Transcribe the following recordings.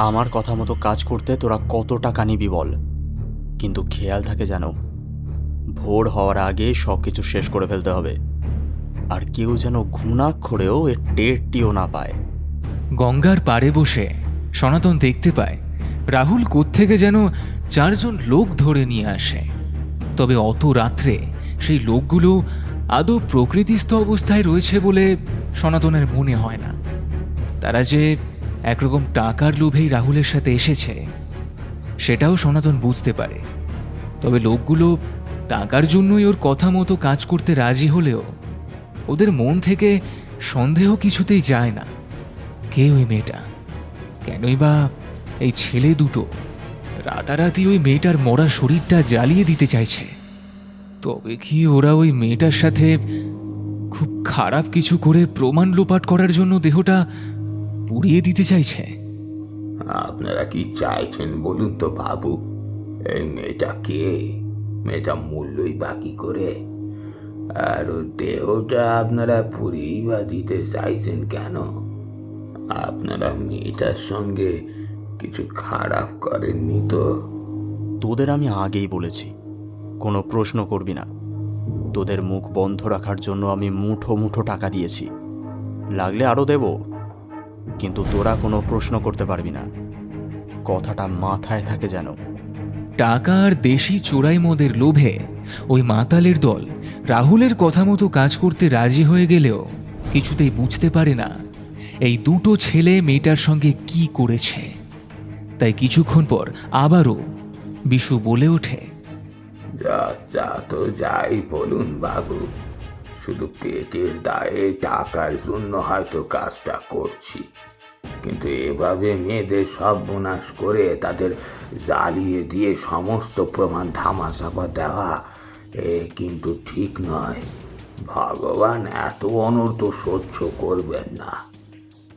আমার কথা মতো কাজ করতে তোরা কত টাকা নিবি বল, কিন্তু খেয়াল থাকে যেন ভোর হওয়ার আগে সব কিছু শেষ করে ফেলতে হবে, আর কেউ যেন ঘুণাক্ষরেও এর টেরটিও না পায়। গঙ্গার পাড়ে বসে সনাতন দেখতে পায় রাহুল কোত্থেকে যেন 4 জন লোক ধরে নিয়ে আসে। তবে অত রাত্রে সেই লোকগুলো আদৌ প্রকৃতিস্থ অবস্থায় রয়েছে বলে সনাতনের মনে হয় না। তারা যে একরকম টাকার লোভেই রাহুলের সাথে এসেছে সেটাও সনাতন বুঝতে পারে। তবে লোকগুলো টাকার জন্যই ওর কথা মতো কাজ করতে রাজি হলেও ওদের মন থেকে সন্দেহ কিছুতেই যায় না, কে ওই মেয়েটা, কেনই বা এই ছেলে দুটো রাতারাতি ওই মেয়েটার মরা শরীরটা জ্বালিয়ে দিতে চাইছে। তবে কি ওরা ওই মেয়েটার সাথে খুব খারাপ কিছু করে প্রমাণ লোপাট করার জন্য দেহটা পুড়িয়ে দিতে চাইছে? আপনারা কি চাইছেন বলুন তো বাবু? এই মেয়েটা কে? মেয়েটা মূল্যই বাকি করে, আর ওর দেহটা আপনারা পুড়িয়েই বা দিতে চাইছেন কেন? আপনারা মেয়েটার সঙ্গে কিছু খারাপ করেননি তো? তোদের আমি আগেই বলেছি কোনো প্রশ্ন করবি না। তোদের মুখ বন্ধ রাখার জন্য আমি মুঠো মুঠো টাকা দিয়েছি, লাগলে আরও দেব, কিন্তু তোরা কোনো প্রশ্ন করতে পারবি না। কথাটা মাথায় থাকে যেন। টাকা আর দেশি চোরাই মদের লোভে ওই মাতালের দল রাহুলের কথা মতো কাজ করতে রাজি হয়ে গেলেও কিছুতেই বুঝতে পারে না এই দুটো ছেলে মেয়েটার সঙ্গে কি করেছে। তাই কিছুক্ষণ পর আবারও বিশু বলে ওঠে, যা তো যাই বলুন বাবু, শুধু পেটের দায়ে টাকার জন্য হয়তো কাজটা করছি, কিন্তু এভাবে মেয়েদের সর্বনাশ করে তাদের জ্বালিয়ে দিয়ে সমস্ত প্রমাণ ধামাচাপা দেওয়া কিন্তু ঠিক নয়। ভগবান এত অনর্থ সহ্য করবেন না।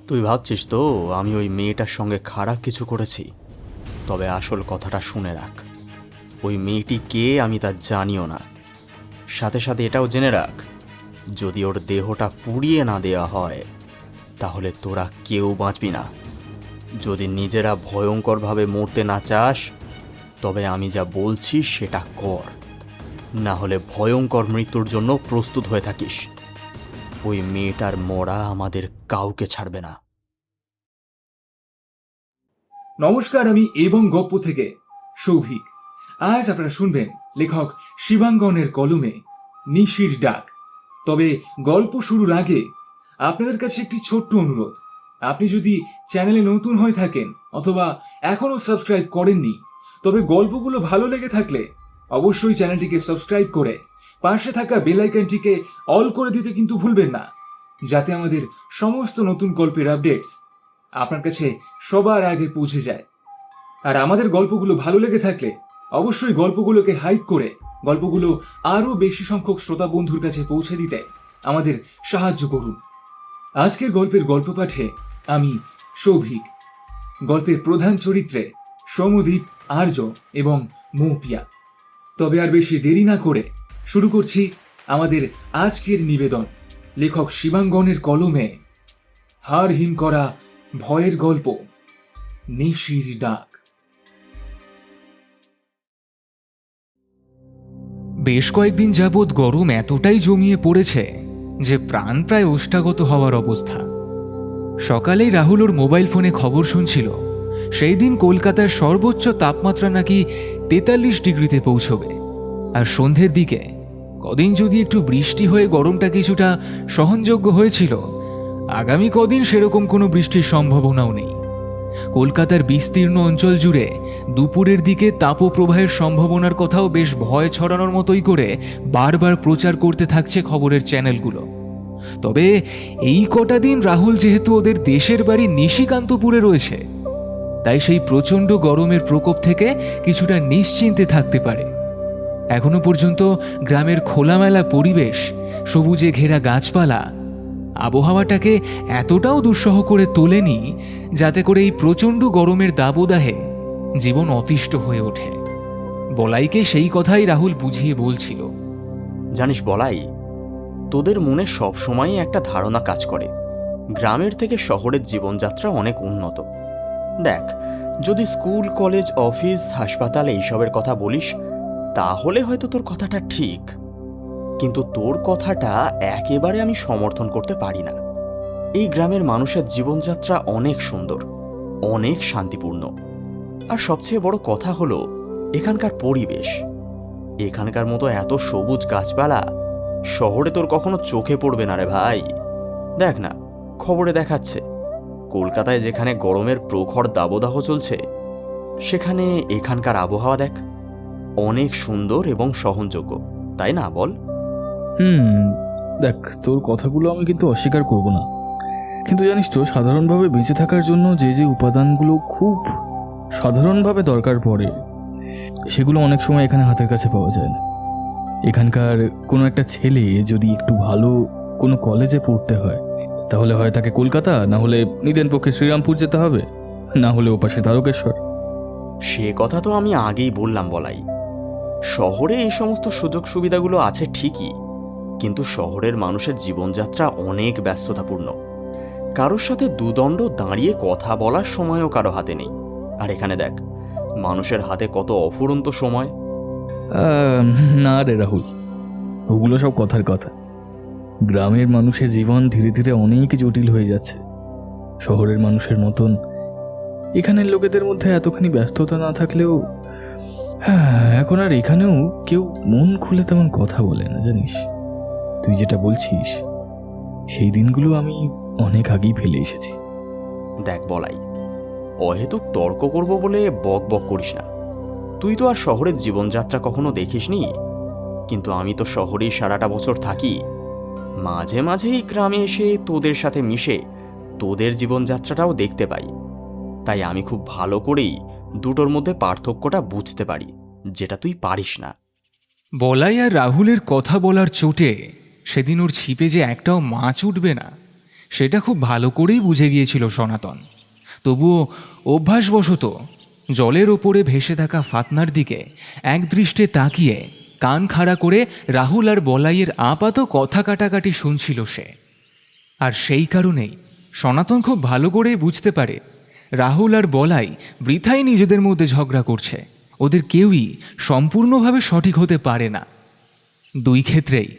তুই ভাবছিস তো আমি ওই মেয়েটার সঙ্গে খারাপ কিছু করেছি? তবে আসল কথাটা শুনে রাখ, ওই মেয়েটি কে আমি তা জানিও না। সাথে সাথে এটাও জেনে রাখ, যদি ওর দেহটা পুড়িয়ে না দেওয়া হয় তাহলে তোরা কেউ বাঁচবি না। যদি নিজেরা ভয়ঙ্করভাবে মরতে না চাস তবে আমি যা বলছি সেটা কর, না হলে ভয়ঙ্কর মৃত্যুর জন্য প্রস্তুত হয়ে থাকিস। ওই মেয়েটার মরা আমাদের কাউকে ছাড়বে না। নমস্কার, আমি এবং গপ্প থেকে সৌভিক। আজ আপনারা শুনবেন লেখক শিবাঙ্গনের কলমে নিশির ডাক। তবে গল্প শুরুর আগে আপনাদের কাছে একটি ছোট্ট অনুরোধ। আপনি যদি চ্যানেলে নতুন হয়ে থাকেন অথবা এখনো সাবস্ক্রাইব করেননি, তবে গল্পগুলো ভালো লেগে থাকলে অবশ্যই চ্যানেলটিকে সাবস্ক্রাইব করে পাশে থাকা বেল আইকনটিকে অল করে দিতে কিন্তু ভুলবেন না, যাতে আমাদের সমস্ত নতুন গল্পের আপডেটস আপনার কাছে সবার আগে পৌঁছে যায়। আর আমাদের গল্পগুলো ভালো লেগে থাকলে অবশ্যই গল্পগুলোকে হাইপ করে গল্পগুলো আরো বেশি সংখ্যক শ্রোতা বন্ধুর কাছে পৌঁছে দিতে আমাদের সাহায্য করুন। আজকের গল্পের গল্প পাঠে আমি সৌভিক। গল্পের প্রধান চরিত্রে সৌমদীপ, আর্য এবং মৌপিয়া। তবে আর বেশি দেরি না করে শুরু করছি আমাদের আজকের নিবেদন। লেখক শিবাঙ্গনের কলমে হাড় হিম করা ভয়ের গল্প নিশির ডাক। বেশ কয়েকদিন যাবৎ গরম এতটাই জমিয়ে পড়েছে যে প্রাণ প্রায় ওষ্ঠাগত হওয়ার অবস্থা। সকালেই রাহুল ওর মোবাইল ফোনে খবর শুনছিল সেই দিন কলকাতার সর্বোচ্চ তাপমাত্রা নাকি 43 ডিগ্রিতে পৌঁছবে। আর সন্ধ্যের দিকে কদিন যদি একটু বৃষ্টি হয়ে গরমটা কিছুটা সহনযোগ্য হয়েছিল, আগামী কদিন সেরকম কোনো বৃষ্টির সম্ভাবনাও নেই। কলকাতার বিস্তীর্ণ অঞ্চল জুড়ে দুপুরের দিকে তাপপ্রবাহের সম্ভাবনার কথাও বেশ ভয় ছড়ানোর মতোই করে বারবার প্রচার করতে থাকছে খবরের চ্যানেলগুলো। তবে এই কটা দিন রাহুল যেহেতু ওদের দেশের বাড়ি নিশিকান্তপুরে রয়েছে, তাই সেই প্রচণ্ড গরমের প্রকোপ থেকে কিছুটা নিশ্চিন্তে থাকতে পারে। এখনো পর্যন্ত গ্রামের খোলামেলা পরিবেশ, সবুজে ঘেরা গাছপালা আবহাওয়াটাকে এতটাও দুঃসহ করে তোলেনি যাতে করে এই প্রচণ্ড গরমের দাবদাহে জীবন অতিষ্ঠ হয়ে ওঠে। বলাইকে সেই কথাই রাহুল বুঝিয়ে বলছিল। জানিস বলাই, তোদের মনে সবসময়ই একটা ধারণা কাজ করে গ্রামের থেকে শহরের জীবনযাত্রা অনেক উন্নত। দেখ, যদি স্কুল, কলেজ, অফিস, হাসপাতাল এইসবের কথা বলিস তাহলে হয়তো তোর কথাটা ঠিক, কিন্তু তোর কথাটা একেবারে আমি সমর্থন করতে পারি না। এই গ্রামের মানুষের জীবনযাত্রা অনেক সুন্দর, অনেক শান্তিপূর্ণ, আর সবচেয়ে বড় কথা হলো এখানকার পরিবেশ। এখানকার মতো এত সবুজ গাছপালা শহরে তোর কখনো চোখে পড়বে না রে ভাই। দেখ না, খবরে দেখাচ্ছে কলকাতায় যেখানে গরমের প্রখর দাবদাহ চলছে, সেখানে এখানকার আবহাওয়া দেখ, অনেক সুন্দর এবং সহনযোগ্য, তাই না বল? দেখ, তোর কথাগুলো আমি কিন্তু অস্বীকার করব না, কিন্তু জানিস তো, সাধারণভাবে বেঁচে থাকার জন্য যে যে উপাদানগুলো খুব সাধারণভাবে দরকার পড়ে, সেগুলো অনেক সময় এখানে হাতের কাছে পাওয়া যায় না। এখানকার কোনো একটা ছেলে যদি একটু ভালো কোনো কলেজে পড়তে হয়, তাহলে হয় তাকে কলকাতা, না হলে নিদেন পক্ষে শ্রীরামপুর যেতে হবে, না হলে ওপাশে তারকেশ্বর। সে কথা তো আমি আগেই বললাম বলাই। শহরে এই সমস্ত সুযোগ সুবিধাগুলো আছে ঠিকই, কিন্তু শহরের মানুষের জীবনযাত্রা অনেক ব্যস্ততাপূর্ণ। কারোর সাথে দুদণ্ড দাঁড়িয়ে কথা বলার সময়ও কারো হাতে নেই। আর এখানে দেখ, মানুষের হাতে কত অফুরন্ত সময়। না রে রাহুল, ওগুলো সব কথার কথা। গ্রামের মানুষের জীবন ধীরে ধীরে অনেক জটিল হয়ে যাচ্ছে। শহরের মানুষের মতন এখানের লোকেদের মধ্যে এতখানি ব্যস্ততা না থাকলেও এখন আর এখানেও কেউ মন খুলে তেমন কথা বলে না, জানিস। তুই যেটা বলছিস সেই দিনগুলো আমি অনেক আগেই ফেলে এসেছি। দেখ বলাই, অহেতুক তর্ক করব বলে বক বক করিস না। তুই তো আর শহরের জীবনযাত্রা কখনো দেখিসনি, কিন্তু আমি তো শহরেই সারাটা বছর থাকি। মাঝে মাঝেই গ্রামে এসে তোদের সাথে মিশে তোদের জীবনযাত্রাটাও দেখতে পাই। তাই আমি খুব ভালো করেই দুটোর মধ্যে পার্থক্যটা বুঝতে পারি, যেটা তুই পারিস না। বলাই আর রাহুলের কথা বলার চোটে সেদিন ওর ছিপে যে একটাও মাছ উঠবে না, সেটা খুব ভালো করেই বুঝে গিয়েছিল সনাতন। তবুও অভ্যাসবশত জলের ওপরে ভেসে থাকা ফাতনার দিকে একদৃষ্টে তাকিয়ে কান খাড়া করে রাহুল আর বলাইয়ের আপাত কথা কাটাকাটি শুনছিল সে। আর সেই কারণেই সনাতন খুব ভালো করেই বুঝতে পারে রাহুল আর বলাই বৃথাই নিজেদের মধ্যে ঝগড়া করছে। ওদের কেউই সম্পূর্ণভাবে সঠিক হতে পারে না। দুই ক্ষেত্রেই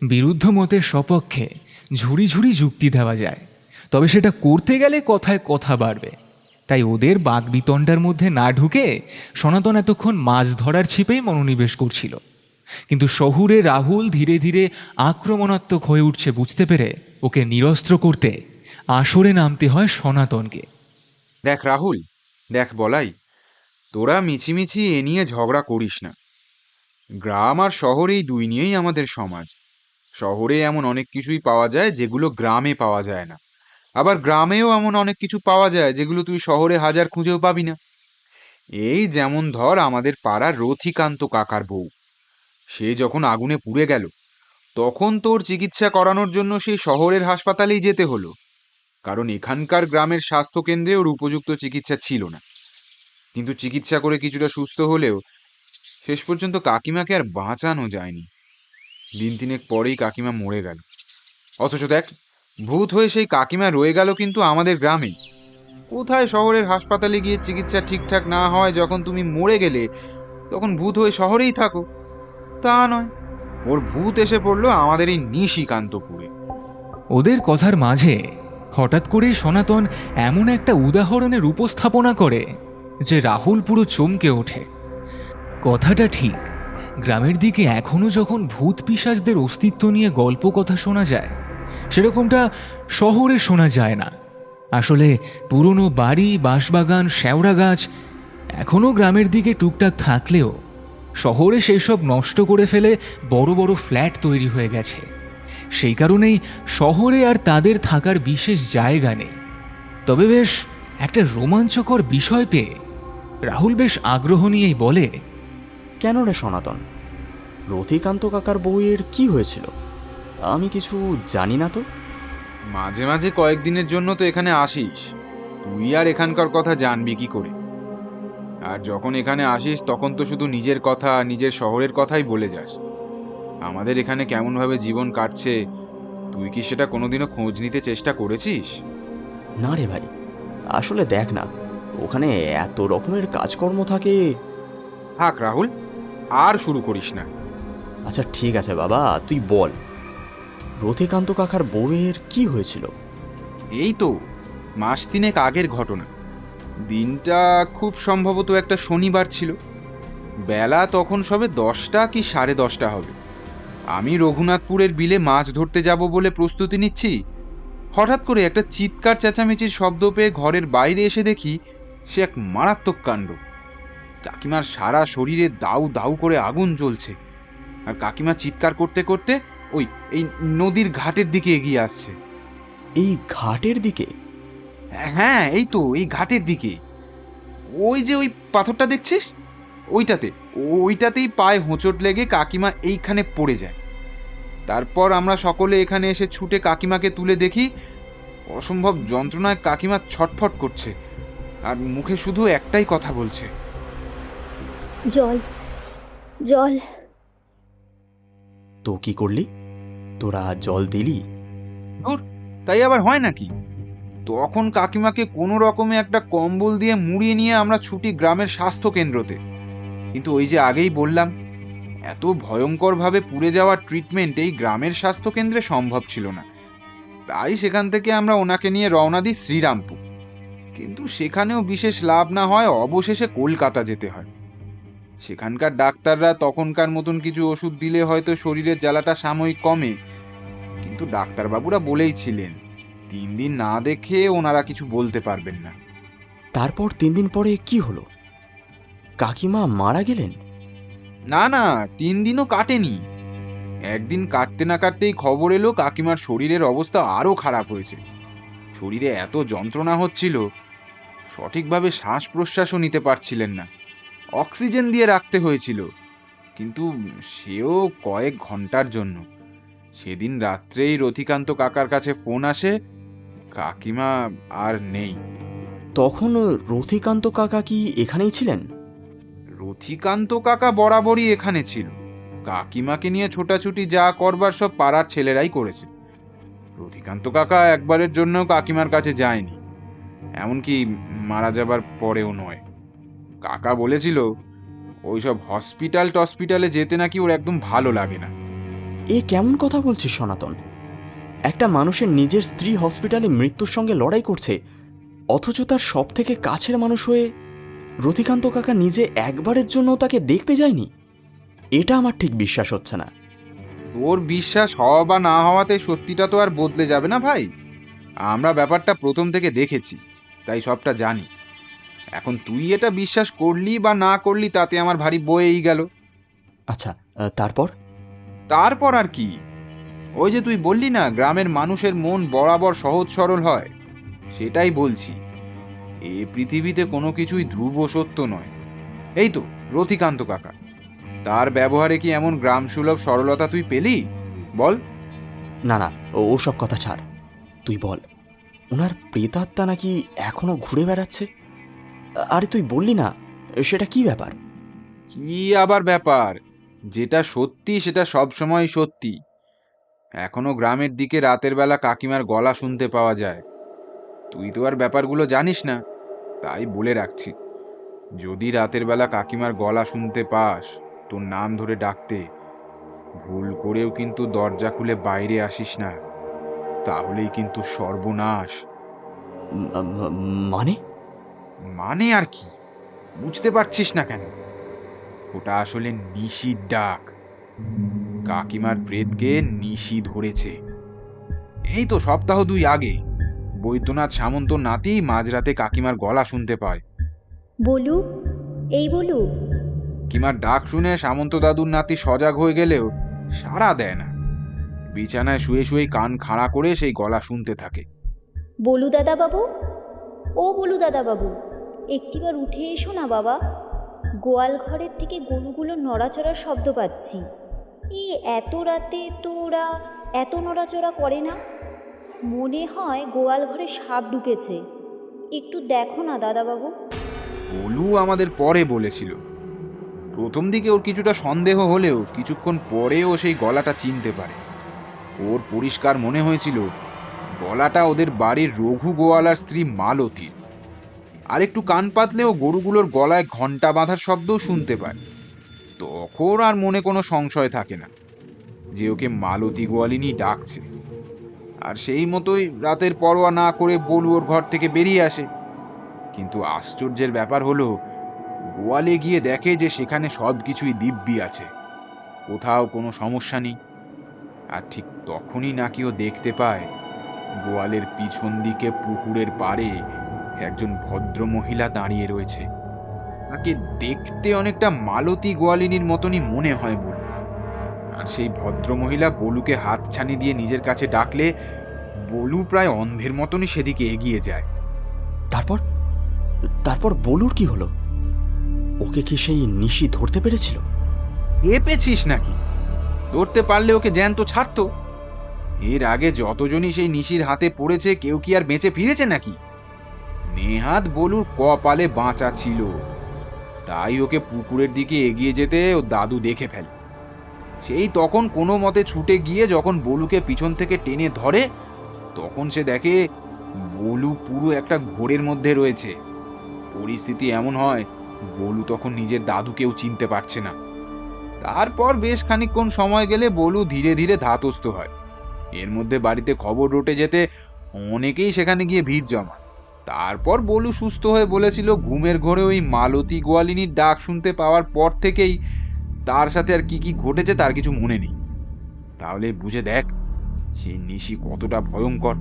বিরুদ্ধ মতের সপক্ষে ঝুড়ি ঝুড়ি যুক্তি দেওয়া যায়, তবে সেটা করতে গেলে কথায় কথা বাড়বে। তাই ওদের বাগবিতণ্ডার মধ্যে না ঢুকে সনাতন এতক্ষণ মাছ ধরার ছিপেই মনোনিবেশ করছিল। কিন্তু শহুরে রাহুল ধীরে ধীরে আক্রমণাত্মক হয়ে উঠছে বুঝতে পেরে ওকে নিরস্ত্র করতে আসরে নামতে হয় সনাতনকে। দেখ রাহুল, দেখ বলাই, তোরা মিছিমিছি এ নিয়ে ঝগড়া করিস না। গ্রাম আর শহর এই দুই নিয়েই আমাদের সমাজ। শহরে এমন অনেক কিছুই পাওয়া যায় যেগুলো গ্রামে পাওয়া যায় না, আবার গ্রামেও এমন অনেক কিছু পাওয়া যায় যেগুলো তুই শহরে হাজার খুঁজেও পাবি না। এই যেমন ধর আমাদের পাড়ার রথিকান্ত কাকার বউ, সে যখন আগুনে পুড়ে গেল তখন তোর চিকিৎসা করানোর জন্য সেই শহরের হাসপাতালেই যেতে হলো, কারণ এখানকার গ্রামের স্বাস্থ্যকেন্দ্রে ওর উপযুক্ত চিকিৎসা ছিল না। কিন্তু চিকিৎসা করে কিছুটা সুস্থ হলেও শেষ পর্যন্ত কাকিমাকে আর বাঁচানো যায়নি। দিন তিনেক পরেই কাকিমা মরে গেল। অথচ দেখ, ভূত হয়ে সেই কাকিমা রয়ে গেল কিন্তু আমাদের গ্রামে। কোথায় শহরের হাসপাতালে গিয়ে চিকিৎসা ঠিকঠাক না হয়, যখন তুমি মরে গেলে তখন ভূত হয়ে শহরেই থাকো? তা নয়, ওর ভূত এসে পড়লো আমাদের এই নিশিকান্তপুরে। ওদের কথার মাঝে হঠাৎ করেই সনাতন এমন একটা উদাহরণের উপস্থাপনা করে যে রাহুল পুরো চমকে ওঠে। কথাটা ঠিক, গ্রামের দিকে এখনো যখন ভূত পিশাচদের অস্তিত্ব নিয়ে গল্প কথা শোনা যায়, সেরকমটা শহরে শোনা যায় না। আসলে পুরনো বাড়ি, বাঁশবাগান, শ্যাওড়া গাছ এখনও গ্রামের দিকে টুকটাক থাকলেও শহরে সেই সব নষ্ট করে ফেলে বড় বড় ফ্ল্যাট তৈরি হয়ে গেছে। সেই কারণেই শহরে আর তাদের থাকার বিশেষ জায়গা নেই। তবে বেশ একটা রোমাঞ্চকর বিষয় পেয়ে রাহুল বেশ আগ্রহ নিয়েই বলে, কেন রে সনাতন, রথিকান্ত কাকার বউয়ের কি হয়েছিল? আমি কিছু জানি না তো। মাঝে মাঝে কয়েকদিনের জন্য তো এখানে আসিস, তুই আর এখানকার কথা জানবি কি করে? আর যখন এখানে আসিস তখন তো শুধু নিজের কথা, নিজের শহরের কথাই বলে যাস। আমাদের এখানে কেমনভাবে জীবন কাটছে তুই কি সেটা কোনোদিনও খোঁজ নিতে চেষ্টা করেছিস? না রে ভাই, আসলে দেখ না, ওখানে এত রকমের কাজকর্ম থাকে। থাক রাহুল, আর শুরু করিস না। আচ্ছা ঠিক আছে বাবা, তুই বল, রথিকান্ত কাকার বউয়ের কি হয়েছিল? এই তো মাস তিনেক আগের ঘটনা। দিনটা খুব সম্ভবত একটা শনিবার ছিল। বেলা তখন সবে 10টা কি 10:30 হবে। আমি রঘুনাথপুরের বিলে মাছ ধরতে যাব বলে প্রস্তুতি নিচ্ছি। হঠাৎ করে একটা চিৎকার চেঁচামেচির শব্দ পেয়ে ঘরের বাইরে এসে দেখি সে এক মারাত্মক কাণ্ড। কাকিমার সারা শরীরে দাউ দাউ করে আগুন জ্বলছে, আর কাকিমা চিৎকার করতে করতে এই নদীর ঘাটের দিকে এগিয়ে আসছে। এই ঘাটের দিকে? হ্যাঁ, এই তো এই ঘাটের দিকে। ওই যে ওই পাথরটা দেখছিস, ওইটাতেই পায়ে হোঁচট লেগে কাকিমা এইখানে পড়ে যায়। তারপর আমরা সকলে এখানে এসে ছুটে কাকিমাকে তুলে দেখি অসম্ভব যন্ত্রণায় কাকিমা ছটফট করছে, আর মুখে শুধু একটাই কথা বলছে, জল, জল। তো কি করলি? তোরা জল দিলি? ধুর, তাই আবার হয় নাকি? তখন কাকিমাকে কোনো রকমে একটা কম্বল দিয়ে মুড়িয়ে নিয়ে আমরা ছুটি গ্রামের স্বাস্থ্য কেন্দ্রতে। কিন্তু ওই যে আগেই বললাম, এত ভয়ঙ্করভাবে পুড়ে যাওয়ার ট্রিটমেন্ট এই গ্রামের স্বাস্থ্য কেন্দ্রে সম্ভব ছিল না। তাই সেখান থেকে আমরা ওনাকে নিয়ে রওনা দিই শ্রীরামপুর। কিন্তু সেখানেও বিশেষ লাভ না হয় অবশেষে কলকাতা যেতে হয়। সেখানকার ডাক্তাররা তখনকার মতন কিছু ওষুধ দিলে হয়তো শরীরের জ্বালাটা সাময়িক কমে, কিন্তু ডাক্তারবাবুরা বলেই ছিলেন 3 দিন না দেখে ওনারা কিছু বলতে পারবেন না। তারপর 3 দিন পরে কি হলো? কাকিমা মারা গেলেন? না না, 3 দিনও কাটেনি। একদিন কাটতে না কাটতেই খবর এলো কাকিমার শরীরের অবস্থা আরো খারাপ হয়েছে। শরীরে এত যন্ত্রণা হচ্ছিল, সঠিকভাবে শ্বাস প্রশ্বাসও নিতে পারছিলেন না। অক্সিজেন দিয়ে রাখতে হয়েছিল, কিন্তু সেও কয়েক ঘন্টার জন্য। সেদিন রাত্রেই রথিকান্ত কাকার কাছে ফোন আসে, কাকিমা আর নেই। তখন রথিকান্ত কাকা কি এখানেই ছিলেন? রথিকান্ত কাকা বরাবরই এখানে ছিল। কাকিমাকে নিয়ে ছোটাছুটি যা করবার সব পাড়ার ছেলেরাই করেছে। রথিকান্ত কাকা একবারের জন্য কাকিমার কাছে যায়নি, এমনকি মারা যাবার পরেও নয়। কাকা বলেছিল ওইসব হসপিটালে যেতে নাকি ওর একদম ভালো লাগে না। এ কেমন কথা বলছিস সনাতন? একটা মানুষের নিজের স্ত্রী হসপিটালে মৃত্যুর সঙ্গে লড়াই করছে, অথচ তার সব থেকে কাছের মানুষ হয়ে রথিকান্ত কাকা নিজে একবারের জন্য তাকে দেখতে যায়নি? এটা আমার ঠিক বিশ্বাস হচ্ছে না। তোর বিশ্বাস হওয়া বা না হওয়াতে সত্যিটা তো আর বদলে যাবে না ভাই। আমরা ব্যাপারটা প্রথম থেকে দেখেছি, তাই সবটা জানি। এখন তুই এটা বিশ্বাস করলি বা না করলি তাতে আমার ভারী বয়েই গেল। আচ্ছা, তারপর? তারপর আর কি, ওই যে তুই বললি না গ্রামের মানুষের মন বরাবর সহজ সরল হয়, সেটাই বলছি। এ পৃথিবীতে কোনো কিছুই ধ্রুব সত্য নয়। এই তো রথিকান্ত কাকা, তার ব্যবহারে কি এমন গ্রাম সুলভ সরলতা তুই পেলি? বল। না না, ওসব কথা ছাড়, তুই বল, ওনার প্রেতাত্মা নাকি এখনো ঘুরে বেড়াচ্ছে? আরে তুই বললি না, সেটা কি ব্যাপার? কি আবার ব্যাপার? যেটা সত্যি সেটা সবসময় সত্যি। এখনো গ্রামের দিকে রাতের বেলা কাকিমার গলা শুনতে পাওয়া যায়। তুই তো আর ব্যাপারগুলো জানিস না, তাই বলে রাখছি। যদি রাতের বেলা কাকিমার গলা শুনতে পাস, তোর নাম ধরে ডাকতে, ভুল করেও কিন্তু দরজা খুলে বাইরে আসিস না, তাহলেই কিন্তু সর্বনাশ। মানে? মানে আর কি, বুঝতে পারছিস না কেন? ওটা আসলে নিশির ডাক। কাকিমার প্রেতকে নিশি ধরেছে। এই তো সপ্তাহ 2 আগে বৈদ্যনাথ সামন্ত নাতি মাঝরাতে কাকিমার গলা শুনতে পায়। বলু, এই বলু। কাকিমার ডাক শুনে সামন্ত দাদুর নাতি সজাগ হয়ে গেলেও সাড়া দেয় না। বিছানায় শুয়ে শুয়ে কান খাড়া করে সেই গলা শুনতে থাকে। বলু দাদা বাবু, ও বলু দাদা বাবু, একটিবার উঠে এসো না বাবা। গোয়াল ঘরের থেকে গরুগুলো নড়াচড়ার শব্দ পাচ্ছি। এই এত রাতে তো ওরা এত নড়াচড়া করে না। মনে হয় গোয়াল ঘরে সাপ ঢুকেছে। একটু দেখো না দাদা বাবু। বলু আমাদের পরে বলেছিল। প্রথম দিকে ওর কিছুটা সন্দেহ হলেও কিছুক্ষণ পরেও সেই গলাটা চিনতে পারে। ওর পরিষ্কার মনে হয়েছিল গলাটা ওদের বাড়ির রঘু গোয়ালার স্ত্রী মালতীর। আর একটু কান পাতলেও গরুগুলোর গলায় ঘন্টা বাঁধার শব্দও শুনতে পায়। তখন আর মনে কোনো সংশয় থাকে না যে ওকে মালতী গোয়ালিনী ডাকছে। আর সেই মতোই রাতের পরোয়া না করে বলু ওর ঘর থেকে বেরিয়ে আসে। কিন্তু আশ্চর্যের ব্যাপার হলো, গোয়ালে গিয়ে দেখে যে সেখানে সব কিছুই দিব্যি আছে, কোথাও কোনো সমস্যা নেই। আর ঠিক তখনই নাকি ও দেখতে পায় গোয়ালের পিছন দিকে পুকুরের পাড়ে একজন ভদ্র মহিলা দাঁড়িয়ে রয়েছে। তাকে দেখতে অনেকটা মালতী গোয়ালিনীর মতনই মনে হয় বলু। আর সেই ভদ্র মহিলা বলুকে হাত ছানি দিয়ে নিজের কাছে ডাকলে বলু প্রায় অন্ধের মতনই সেদিকে এগিয়ে যায়। তারপর তারপর বলুর কি হলো? ওকে কি সেই নিশি ধরতে পেরেছিল? পেয়েছিস নাকি? ধরতে পারলে ওকে জ্যান্ত ছাড়তো। এর আগে যতজনই সেই নিশির হাতে পড়েছে কেউ কি আর বেঁচে ফিরেছে নাকি? নেহাত বলুর কপালে বাঁচা ছিল, তাই ওকে পুকুরের দিকে এগিয়ে যেতে ও দাদু দেখে ফেলে। সেই তখন কোনো মতে ছুটে গিয়ে যখন বলুকে পিছন থেকে টেনে ধরে, তখন সে দেখে বলু পুরো একটা ঘোরের মধ্যে রয়েছে। পরিস্থিতি এমন হয় বলু তখন নিজের দাদুকেও চিনতে পারছে না। তারপর বেশ খানিকক্ষণ সময় গেলে বলু ধীরে ধীরে ধাতস্থ হয়। এর মধ্যে বাড়িতে খবর রটে যেতে অনেকেই সেখানে গিয়ে ভিড় জমায়। তারপর বলু সুস্থ হয়ে বলেছিল ঘুমের ঘোরে ওই মালতী গোয়ালিনীর ডাক শুনতে পাওয়ার পর থেকেই তার সাথে আর কি কি ঘটেছে তার কিছু মনে নেই। তাহলে বুঝে দেখ সেই নিশি কতটা ভয়ঙ্কর।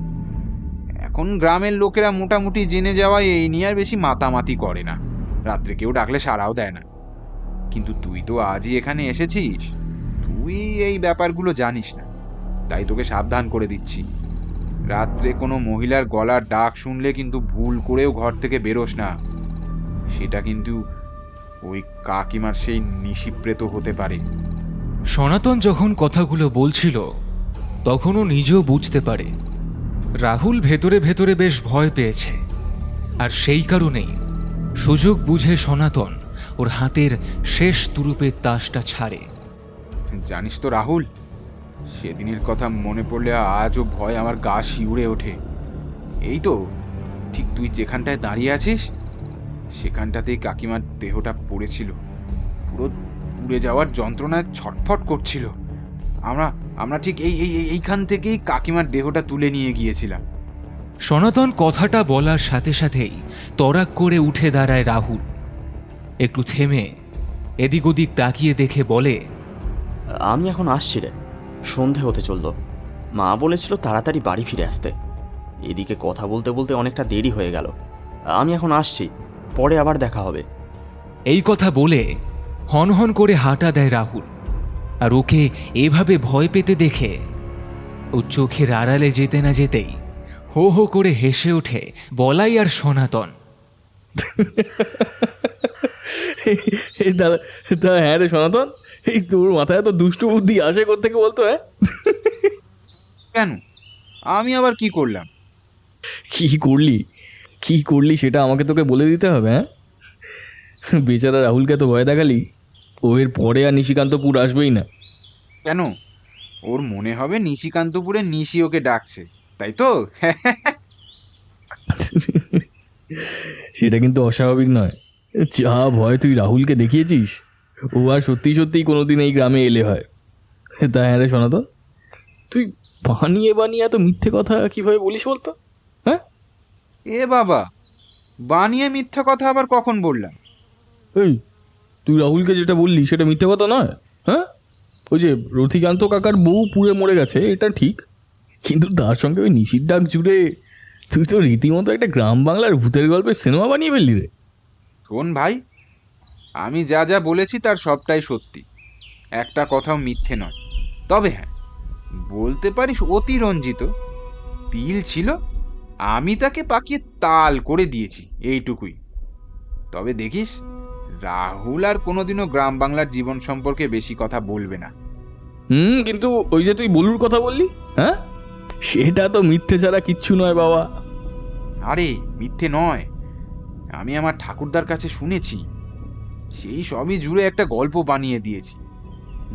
এখন গ্রামের লোকেরা মোটামুটি জেনে যাওয়ায় এই নিয়ে আর বেশি মাতামাতি করে না, রাত্রে কেউ ডাকলে সাড়াও দেয় না। কিন্তু তুই তো আজই এখানে এসেছিস, তুই এই ব্যাপারগুলো জানিস না, তাই তোকে সাবধান করে দিচ্ছি। রাত্রে কোনো মহিলার গলার ডাক শুনলে কিন্তু ভুল করেও ঘর থেকে বেরোস না। সেটা কিন্তু ওই কাকিমার সেই নিশিপ্রেত হতে পারে। সনাতন যখন কথাগুলো বলছিল তখনও নিজেও বুঝতে পারে রাহুল ভেতরে ভেতরে বেশ ভয় পেয়েছে। আর সেই কারণেই সুযোগ বুঝে সনাতন ওর হাতের শেষ তুরুপের তাসটা ছাড়ে। জানিস তো রাহুল, সেদিনের কথা মনে পড়লে আজও ভয় আমার গা শিউরে ওঠে। এই তো ঠিক তুই যেখানটায় দাঁড়িয়ে আছিস সেখানটাতেই কাকিমার দেহটা পড়েছিল, পুরো পুড়ে যাওয়ার যন্ত্রণায় ছটফট করছিল। আমরা ঠিক এইখান থেকেই কাকিমার দেহটা তুলে নিয়ে গিয়েছিলাম। সনাতন কথাটা বলার সাথে সাথেই তড়াক করে উঠে দাঁড়ায় রাহুল। একটু থেমে এদিক ওদিক তাকিয়ে দেখে বলে, আমি এখন আসছি রে, সন্ধে হতে চলল। মা বলেছিল তাড়াতাড়ি বাড়ি ফিরে আসতে। এদিকে কথা বলতে বলতে অনেকটা দেরি হয়ে গেল। আমি এখন আসছি, পরে আবার দেখা হবে। এই কথা বলে হনহন করে হাঁটা দেয় রাহুল। আর ওকে এভাবে ভয় পেতে দেখে ও চোখের আড়ালে যেতে না যেতেই হো হো করে হেসে ওঠে বলাই আর সনাতন। হ্যাঁ রে সনাতন, এই তোর মাথায় তো দুষ্টু বুদ্ধি আসে কোত্থেকে বলতো? হ্যাঁ, কেন? আমি আবার কি করলাম? কি করলি সেটা আমাকে তোকে বলে দিতে হবে? হ্যাঁ, বেচারা রাহুলকে তো ভয় দেখালি, ও এর পরে আর নিশিকান্তপুর আসবেই না। কেন? ওর মনে হবে নিশিকান্তপুরে নিশি ওকে ডাকছে, তাই তো? সেটা কিন্তু অস্বাভাবিক নয়। যা ভয় তুই রাহুলকে দেখিয়েছিস, ও আর সত্যি সত্যিই কোনোদিন এই গ্রামে এলে হয়। তা হ্যাঁ রে সনাতন, তুই বানিয়ে বানিয়ে এত মিথ্যে কথা কিভাবে বলিস বলতো? হ্যাঁ, এ বাবা, বানিয়ে মিথ্যা কথা আবার কখন বললাম? এই তুই রাহুলকে যেটা বললি সেটা মিথ্যে কথা নয়। হ্যাঁ, ওই যে রথিকান্ত কাকার বউ পুড়ে মরে গেছে এটা ঠিক, কিন্তু তার সঙ্গে ওই নিশির ডাক জুড়ে তুই তো রীতিমতো একটা গ্রাম বাংলার ভূতের গল্পের সিনেমা বানিয়ে ফেললি রে। শোন ভাই, আমি যা যা বলেছি তার সবটাই সত্যি, একটা কথাও মিথ্যে নয়। তবে হ্যাঁ, বলতে পারিস অতিরঞ্জিত। তিল ছিল, আমি তাকে পাকিয়ে তাল করে দিয়েছি, এইটুকুই। তবে দেখিস রাহুল আর কোনোদিনও গ্রাম বাংলার জীবন সম্পর্কে বেশি কথা বলবে না। কিন্তু ওই যে তুই বলুর কথা বললি, হ্যাঁ, সেটা তো মিথ্যে ছাড়া কিচ্ছু নয় বাবা। আরে মিথ্যে নয়, আমি আমার ঠাকুরদার কাছে শুনেছি, সেই সবই জুড়ে একটা গল্প বানিয়ে দিয়েছি।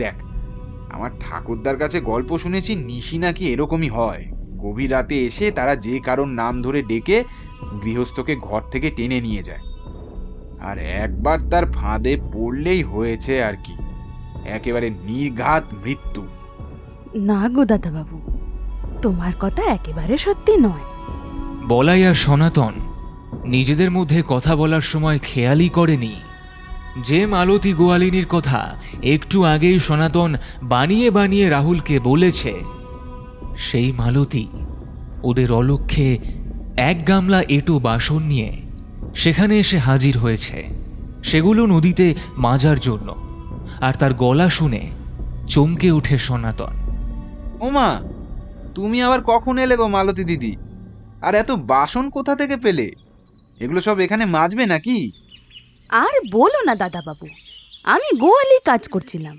দেখ, আমার ঠাকুরদার কাছে গল্প শুনেছি নিশি নাকি এরকমই হয়, গভীর রাতে এসে তারা যে কারোর নাম ধরে ডেকে গৃহস্থকে ঘর থেকে টেনে নিয়ে যায়। আর একবার তার ফাঁদে পড়লেই হয়েছে আর কি, একেবারে নির্ঘাত মৃত্যু। না গো দাদাবাবু, তোমার কথা একেবারে সত্যি নয়। বলাই আর সনাতন নিজেদের মধ্যে কথা বলার সময় খেয়ালই করেনি যে মালতী গোয়ালিনীর কথা একটু আগেই সনাতন বানিয়ে বানিয়ে রাহুলকে বলেছে, সেই মালতী ওদের অলক্ষ্যে এক গামলা এঁটো বাসন নিয়ে সেখানে এসে হাজির হয়েছে, সেগুলো নদীতে মাজার জন্য। আর তার গলা শুনে চমকে ওঠে সনাতন। ওমা, তুমি আবার কখন এলে গো মালতী দিদি? আর এত বাসন কোথা থেকে পেলে? এগুলো সব এখানে মাজবে নাকি? আর বলো না দাদাবাবু, আমি গোয়ালি কাজ করছিলাম,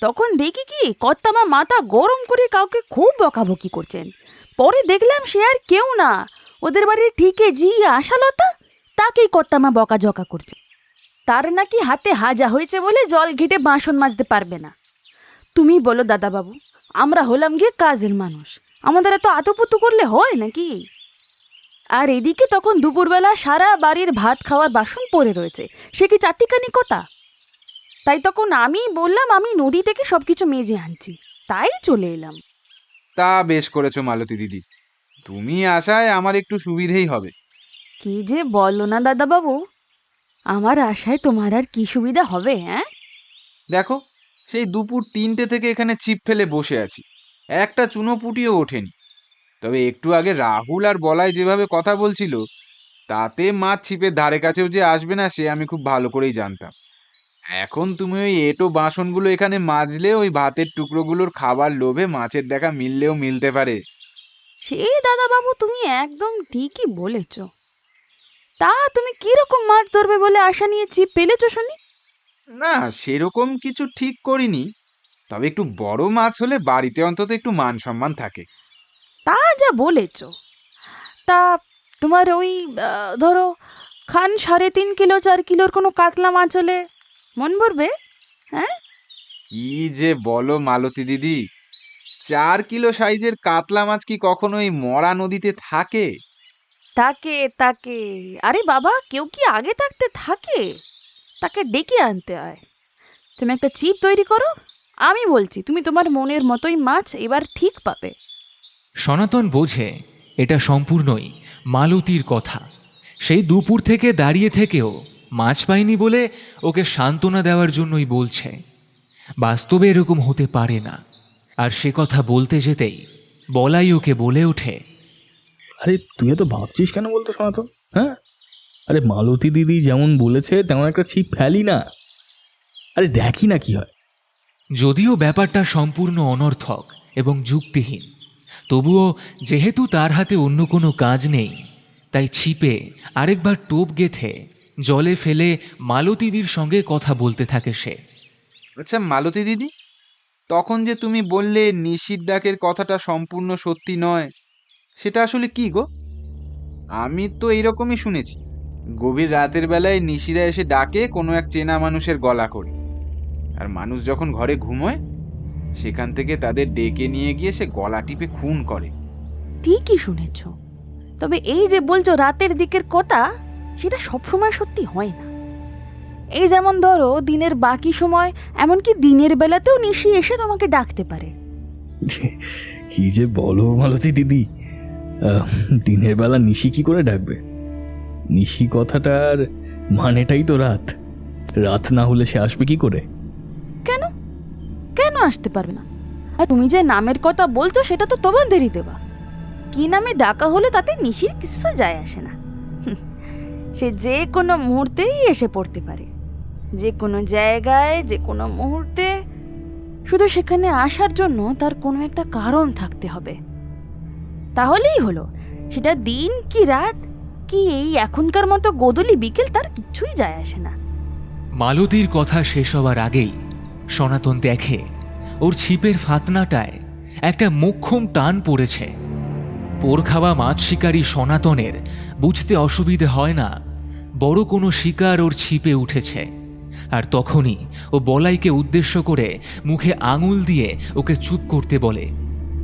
তখন দেখি কি কর্তামা মাথা গরম করে কাউকে খুব বকাবকি করছেন। পরে দেখলাম সে আর কেউ না, ওদের বাড়ির ঠিকে জি আশালতা, তাকেই কর্তামা বকাঝকা করছে। তার নাকি হাতে হাজা হয়েছে বলে জল ঘেটে বাসন মাজতে পারবে না। তুমি বলো দাদাবাবু, আমরা হলাম গিয়ে কাজের মানুষ, আমাদের এত আতপুতু করলে হয় নাকি? আর এদিকে তখন দুপুরবেলা সারা বাড়ির ভাত খাওয়ার বাসন পড়ে রয়েছে, সে কি চারটিখানি কথা? তাই তখন আমি বললাম আমি নদী থেকে সবকিছু মেজে আনছি, তাই চলে এলাম। তা বেশ করেছো মালতী দিদি, তুমি আসায় আমার একটু সুবিধেই হবে। কি যে বলো না দাদাবাবু, আমার আশায় তোমার আর কি সুবিধা হবে? হ্যাঁ, দেখো, সেই দুপুর 3টে থেকে এখানে ছিপ ফেলে বসে আছি, একটা চুনোপুটিও ওঠেনি। তবে একটু আগে রাহুল আর বলাই যেভাবে কথা বলছিল, তাতে মাছ ছিপের ধারে কাছেও যে আসবে না সে আমি খুব ভালো করেই জানতাম। এখন তুমি ওই এঁটো বাসনগুলো এখানে মাজলে ওই ভাতের টুকরোগুলোর খাবার লোভে মাছের দেখা মিললেও মিলতে পারে। সে দাদাবাবু তুমি একদম ঠিকই বলেছ। তা তুমি কিরকম মাছ ধরবে বলে আশা নিয়ে ছিপ পেলেছো শুনি? না, সেরকম কিছু ঠিক করিনি, তবে একটু বড় মাছ হলে বাড়িতে অন্তত একটু মান সম্মান থাকে। তা যা বলেছ। তা তোমার ওই ধরো 3.5 কিলো 4 কিলোর কোনো কাতলা মাছ হলে মন ভরবে? হ্যাঁ, কি যে বলো মালতী দিদি, 4 কিলো সাইজের কাতলা মাছ কি কখনো এই মরা নদীতে থাকে? তাকে তাকে আরে বাবা, কেউ কি আগে থাকতে থাকে? তাকে ডেকে আনতে হয়। তুমি একটা চিপ তৈরি করো, আমি বলছি তুমি তোমার মনের মতোই মাছ এবার ঠিক পাবে। সনাতন বোঝে এটা সম্পূর্ণই মালতীর কথা। সেই দুপুর থেকে দাঁড়িয়ে থেকেও মাছ পায়নি বলে ওকে সান্ত্বনা দেওয়ার জন্যই বলছে। বাস্তবে এরকম হতে পারে না। আর সে কথা বলতে যেতেই বলাই ওকে বলে ওঠে, আরে তুই এত ভাবছিস কেন বলতো সনাতন? হ্যাঁ, আরে মালতী দিদি যেমন বলেছে তেমন একটা ছিপ ফেলি না, আরে দেখি না কি হয়। যদিও ব্যাপারটা সম্পূর্ণ অনর্থক এবং যুক্তিহীন, তবুও যেহেতু তার হাতে অন্য কোনো কাজ নেই, তাই ছিপে আরেকবার টোপ গেঁথে জলে ফেলে মালতীদির সঙ্গে কথা বলতে থাকে সে। আচ্ছা মালতী দিদি, তখন যে তুমি বললে নিশির ডাকের কথাটা সম্পূর্ণ সত্যি নয়, সেটা আসলে কি গো? আমি তো এইরকমই শুনেছি, গভীর রাতের বেলায় নিশিরা এসে ডাকে কোনো এক চেনা মানুষের গলা করে, আর মানুষ যখন ঘরে ঘুমোয় সেখান থেকে তাদের ডেকে নিয়ে গিয়ে সে গলা টিপে খুন করে। ঠিকই শুনেছ, তবে এই যে বলছো রাতের দিকের কথা, সেটা সবসময় সত্যি হয় না। এই যেমন ধরো দিনের বাকি সময়, এমনকি দিনের বেলাতেও নিশি এসে তোমাকে ডাকতে পারে। কি যে বলো মালতী দিদি, দিনের বেলা নিশি কি করে ডাকবে? নিশি কথাটার মানেটাই তো রাত, রাত না হলে সে আসবে কি করে? কেন কেন আসতে পারবে না? আর তুমি যে নামের কথা বলছো সেটা তো তোমাদেরই দেবা। কি নামে ডাকা হলে তাতে নিশির কিছু যায় আসে না। সে যে কোনো মুহূর্তেই এসে পড়তে পারে, যে কোনো জায়গায়, যে কোনো মুহূর্তে। শুধু সেখানে আসার জন্য তার কোনো একটা কারণ থাকতে হবে, তাহলেই হলো। সেটা দিন কি রাত কি এই এখনকার মতো গোদলি বিকেল, তার কিচ্ছুই যায় আসে না। মালতীর কথা শেষ হবার আগেই সনাতন দেখে ওর ছিপের ফাতনাটায় একটা মোক্ষম টান পড়েছে। পোর খাওয়া মাছ শিকারী সনাতনের বুঝতে অসুবিধে হয় না বড় কোনো শিকার ওর ছিপে উঠেছে। আর তখনই ও বলাইকে উদ্দেশ্য করে মুখে আঙুল দিয়ে ওকে চুপ করতে বলে,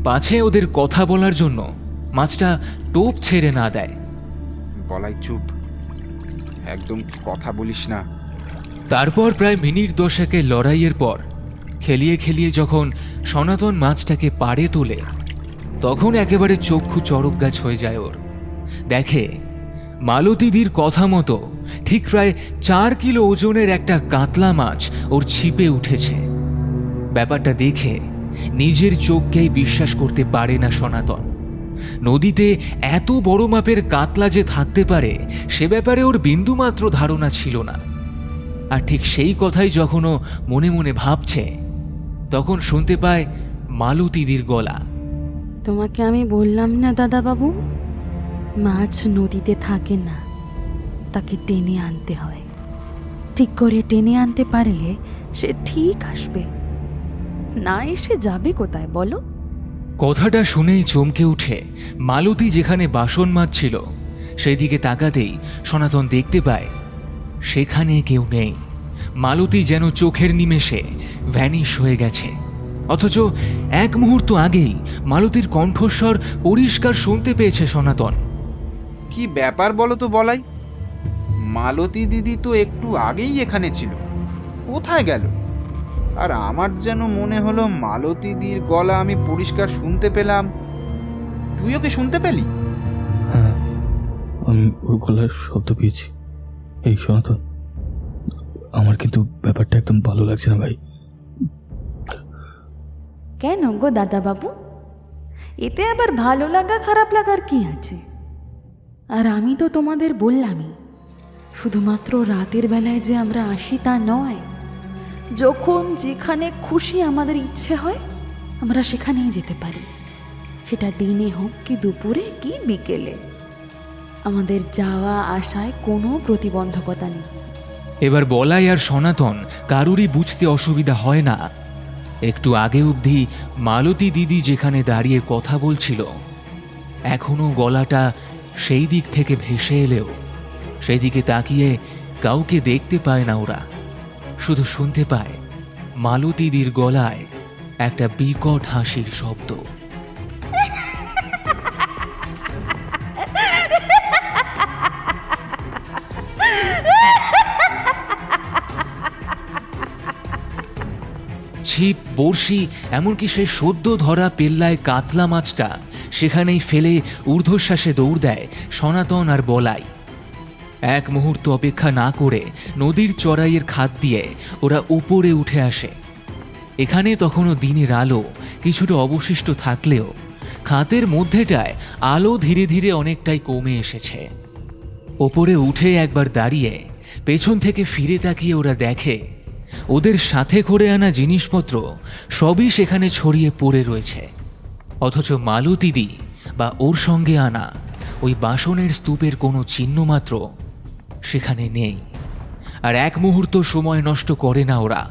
পাছে ওদের কথা বলার জন্য মাছটা টোপ ছেড়ে না দেয়। বলাই চুপ, একদম কথা বলিস না। তারপর প্রায় মিনিট 10 লড়াইয়ের পর খেলিয়ে খেলিয়ে যখন সনাতন মাছটাকে পাড়ে তোলে, তখন একেবারে চক্ষু চড়ক গাছ হয়ে যায় ওর। দেখে মালতীদির কথা মতো ঠিক প্রায় 4 কিলো ওজনের একটা কাতলা মাছ ওর ছিপে উঠেছে। ব্যাপারটা দেখে নিজের চোখকেই বিশ্বাস করতে পারে না সনাতন। নদীতে এত বড় মাপের কাতলা যে থাকতে পারে সে ব্যাপারে ওর বিন্দুমাত্র ধারণা ছিল না। আর ঠিক সেই কথাই যখন ও মনে মনে ভাবছে, তখন শুনতে পায় মালতীদির গলা। তোমাকে আমি বললাম না দাদাবাবু, মাছ নদীতে থাকে না, তাকে টেনে আনতে হয়। ঠিক করে টেনে আনতে পারলে সে ঠিক আসবে, না এসে যাবে কোথায় বলো? কথাটা শুনেই চমকে উঠে মালতী যেখানে বাসন মাজছিল সেই দিকে তাকাতেই সনাতন দেখতে পায় সেখানে কেউ নেই। মালতী যেন চোখের নিমেষে ভ্যানিশ হয়ে গেছে। অথচ এক মুহূর্ত আগেই মালতীর কণ্ঠস্বর পরিষ্কার শুনতে পেয়েছে সনাতন। কি ব্যাপার বলো তো বলাই? মালতী দিদি তো একটু আগেই এখানে ছিল, কোথায় গেল? আর আমার যেন মনে হলো মালতীদির গলা আমি পরিষ্কার শুনতে পেলাম। তুইও কি শুনতে পেলি? হ্যাঁ, আমি ওর গলার শব্দ পেয়েছি। এই সনাতন, আমার কিন্তু ব্যাপারটা একদম ভালো লাগছে না ভাই। কেন গো দাদাবাবু, এতে আবার ভালো লাগা খারাপ লাগার কি আছে? আর আমি তো তোমাদের বললামই, শুধুমাত্র রাতের বেলায় যে আমরা আসি তা নয়, যখন যেখানে খুশি আমাদের ইচ্ছে হয় আমরা সেখানেই যেতে পারি। সেটা দিনে হোক কি দুপুরে কি বিকেলে, আমাদের যাওয়া আসায় কোনো প্রতিবন্ধকতা নেই। এবার বলাই আর সনাতন কারুরই বুঝতে অসুবিধা হয় না। একটু আগে অবধি মালতী দিদি যেখানে দাঁড়িয়ে কথা বলছিল, এখনো গলাটা সেই দিক থেকে ভেসে এলেও সেই দিকে তাকিয়ে কাউকে দেখতে পায় না ওরা। শুধু শুনতে পায় মালতীদির গলায় একটা বিকট হাসির শব্দ। ছিপ, বড়শি, এমনকি সেই সদ্য ধরা পেল্লায় কাতলা মাছটা সেখানেই ফেলে ঊর্ধ্বশ্বাসে দৌড় দেয় সনাতন আর বলাই। এক মুহূর্ত অপেক্ষা না করে নদীর চড়াইয়ের খাদ দিয়ে ওরা উপরে উঠে আসে। এখানে তখনও দিনের আলো কিছুটা অবশিষ্ট থাকলেও খাতের মধ্যেটায় আলো ধীরে ধীরে অনেকটাই কমে এসেছে। ওপরে উঠে একবার দাঁড়িয়ে পেছন থেকে ফিরে তাকিয়ে ওরা দেখে ওদের সাথে করে আনা জিনিসপত্র সবই সেখানে ছড়িয়ে পড়ে রয়েছে। অথচ মালতীদি বা ওর সঙ্গে আনা ওই বাসনের স্তূপের কোনো চিহ্ন মাত্র সেখানে নেই। আর এক মুহূর্ত সময় নষ্ট করে না ওরা,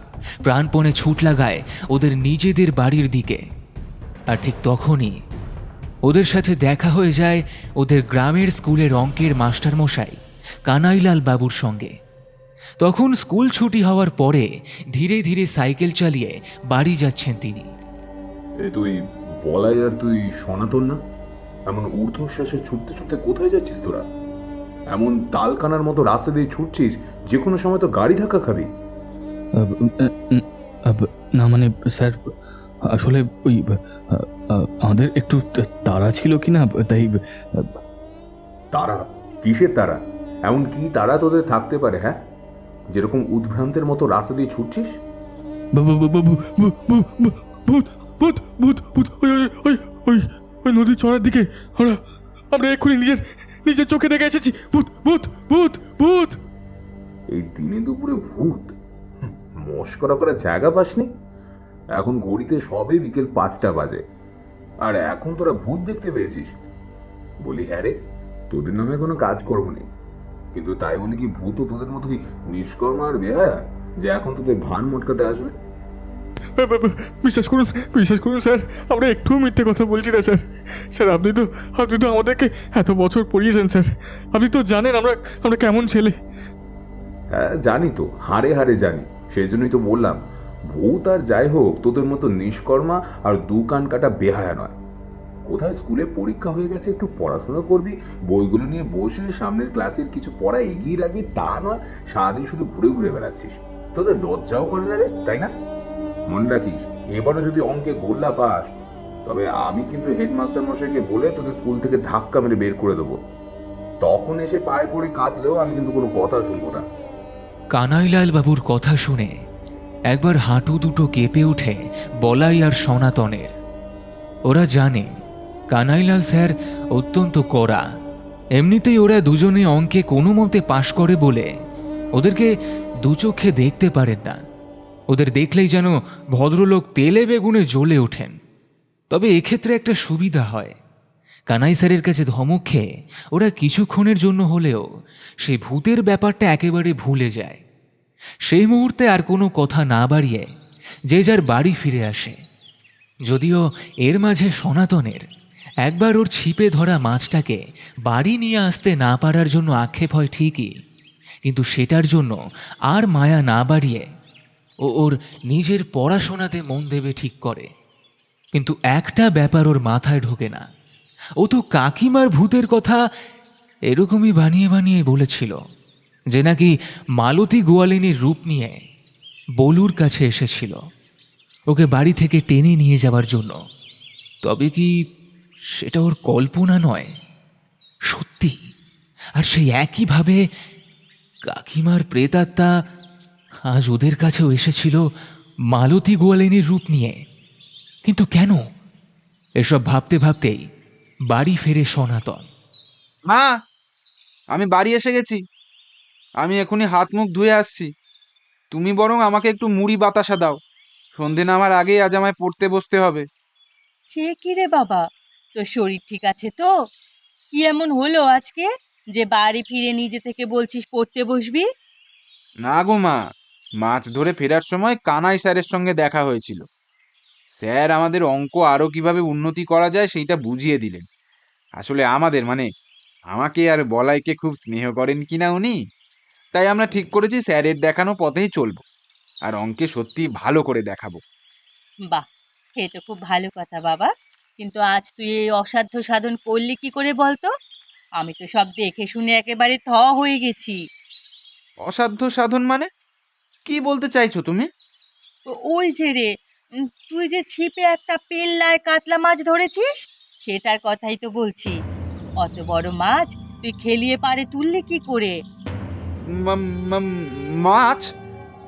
প্রাণপণে ছুট লাগায় ওদের নিজেদের বাড়ির দিকে। আর ঠিক তখনই ওদের সাথে দেখা হয়ে যায় ওদের গ্রামের স্কুলের অঙ্কের মাস্টারমশাই কানাইলাল বাবুর সঙ্গে। তখন স্কুল ছুটি হওয়ার পরে ধীরে ধীরে সাইকেল চালিয়ে বাড়ি যাচ্ছেন তিনি। তুই বলাই আর তুই সনাতন না? এমন ঊর্ধ্বশ্বাসে ছুটতে ছুটতে কোথায় যাচ্ছিস তোরা? এমন তালকানার মতো রাস্তা দিয়ে ছুটছিস, যে কোনো সময় তো গাড়ি ধাক্কা খাবি। না মানে স্যার, আসলে ওই আমাদের একটু তাড়া ছিল কি না, তাই। তারা? কিসের তারা? এমন কি তারা তোদের থাকতে পারে? হ্যাঁ, যেরকম উদ্ভ্রান্তের মতো রাস্তা দিয়ে ছুটছিস। ওই নদীর চড়ার দিকে আমরা এক্ষুনি নিজের চোখে দেখে এসেছি। ভূত ভূত ভূত ভূত! এই দিনে দুপুরে ভূত? মস্করা করার জায়গা পাসনি? এখন ঘড়িতে সবে বিকেল 5টা বাজে, আর এখন তোরা ভূত দেখতে পেয়েছিস? বলি হ্যাঁ রে, তোদের নামে কোনো কাজ করবো নি, কিন্তু তাই বলে কি ভূতও তোদের মতোই নিষ্কর্মা আর বেহায়া যে এখন তোদের ভান মটকাতে আসবে? বিশ্বাস করুন স্যার, আমরা একটু মিথ্যে কথা বলছি না স্যার। স্যার, আপনি তো আমাদেরকে এত বছর পড়িয়েছেন স্যার। আপনি তো জানেন আমরা কেমন ছেলে। হ্যাঁ জানি তো, হাড়ে হাড়ে জানি। সেই জন্যই তো বললাম, ভূত আর যাই হোক তোদের মতো নিষ্কর্মা আর দু কান কাটা বেহায়া নয়। কোথায় স্কুলে পরীক্ষা হয়ে গেছে, একটু পড়াশোনা করবি, বইগুলো নিয়ে বসে সামনের ক্লাসের কিছু পড়া এগিয়ে রাখবি, তা নয় সারাদিন শুধু ঘুরে ঘুরে বেড়াচ্ছিস। তোদের লজ্জাও করে না রে, তাই না? মনে রাখিস, এবারও যদি অঙ্কে গোল্লা পাস তবে আমি কিন্তু হেডমাস্টার মশাইকে বলে তোকে স্কুল থেকে ধাক্কা মেরে বের করে দেবো। তখন এসে পায়ে পড়ে কাঁদলেও আমি কিন্তু কোনো কথা শুনবো না। কানাইলাল বাবুর কথা শুনে একবার হাঁটু দুটো কেঁপে ওঠে বলাই আর সনাতনের। ওরা জানে কানাইলাল স্যার অত্যন্ত কড়া। এমনিতেই ওরা দুজনে অঙ্কে কোনো মতে পাশ করে বলে ওদেরকে দু চোখে দেখতে পারেন না। ওদের দেখলেই যেন ভদ্রলোক তেলে বেগুনে জ্বলে ওঠেন। তবে এক্ষেত্রে একটা সুবিধা হয়, কানাই স্যারের কাছে ধমক খেয়ে ওরা কিছুক্ষণের জন্য হলেও সেই ভূতের ব্যাপারটা একেবারে ভুলে যায়। সেই মুহূর্তে আর কোনো কথা না বাড়িয়ে যে যার বাড়ি ফিরে আসে। যদিও এর মাঝে সনাতনের একবার ওর ছিপে ধরা মাছটাকে বাড়ি নিয়ে আসতে না পারার জন্য আক্ষেপ হয় ঠিকই, কিন্তু সেটার জন্য আর মায়া না বাড়িয়ে ও ওর নিজের পড়াশোনাতে মন দেবে ঠিক করে। কিন্তু একটা ব্যাপার ওর মাথায় ঢোকে না, ও তো কাকিমার ভূতের কথা এরকমই বানিয়ে বানিয়ে বলেছিল যে নাকি মালতী গোয়ালিনীর রূপ নিয়ে বলুর কাছে এসেছিল ওকে বাড়ি থেকে টেনে নিয়ে যাওয়ার জন্য। তবে কি সেটা ওর কল্পনা নয়, সত্যি? আর সেই একইভাবে কাকিমার প্রেতাত্মা আজ ওদের কাছেও এসেছিল মালতী গোয়ালিনীর রূপ নিয়ে। কিন্তু কেন? এসব ভাবতে ভাবতেই বাড়ি ফেরে সনাতন। মা, আমি বাড়ি এসে গেছি। আমি এখনই হাত মুখ ধুয়ে আসছি। তুমি বরং আমাকে একটু মুড়ি বাতাসা দাও। সন্ধে নামার আগেই আজ আমায় পড়তে বসতে হবে। সে কি রে বাবা, তোর শরীর ঠিক আছে তো? কি এমন হলো আজকে যে বাড়ি ফিরে নিজে থেকে বলছিস পড়তে বসবি? না গো মা, মাছ ধরে ফেরার সময় কানাই স্যারের সঙ্গে দেখা হয়েছিল। স্যার আমাদের অঙ্ক আরও কিভাবে উন্নতি করা যায় সেইটা বুঝিয়ে দিলেন। আসলে আমাদের মানে আমাকে আর বলাইকে খুব স্নেহ করেন কিনা উনি, তাই আমরা ঠিক করেছি স্যারের দেখানো পথেই চলবো আর অঙ্কে সত্যি ভালো করে দেখাবো। বাহ, এ তো খুব ভালো কথা বাবা। কিন্তু আজ তুই এই অসাধ্য সাধন করলি কি করে বলতো? আমি তো সব দেখে শুনে একেবারে থ হয়ে গেছি। অসাধ্য সাধন মানে কি বলতে চাইছো তুমি? ওই যে রে, তুই যে ছিপে একটা পেল্লায় কাতলা মাছ ধরেছিস সেটার কথাই তো বলছি। অত বড় মাছ তুই খেলিয়ে পারে তুললি কি করে? মাছ?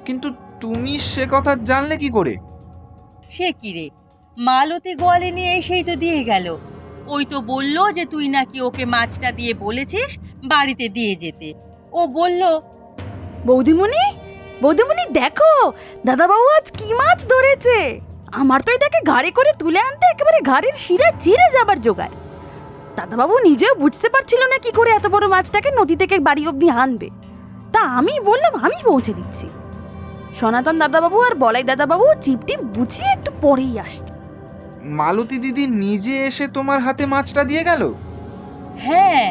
কিন্তু তুমি সে কথা জানলে কি করে? সে কি রে, মালতী গোয়ালিনী এই সেই তো দিয়ে গেল। ওই তো বললো যে তুই নাকি ওকে মাছটা দিয়ে বলেছিস বাড়িতে দিয়ে যেতে। ও বলল। বৌদিমণি, বৌদিমণি দেখো দাদাবাবু আজ কি মাছ ধরেছে। আমার তো এটাকে ঘাড়ে করে তুলে আনতে একেবারে ঘাড়ের শিরা চিরে যাবার জোগাড়। দাদাবাবু নিজেও বুঝতে পারছিল না কি করে এত বড় মাছটাকে নদী থেকে বাড়ি অবধি আনবে। তা আমি বললাম আমি পৌঁছে দিচ্ছি। সনাতন দাদাবাবু আর বলাই দাদাবাবু চিপটি বুঝিয়ে একটু পরেই আসছে। মালতী দিদি নিজে এসে তোমার হাতে মাছটা দিয়ে গেল? হ্যাঁ,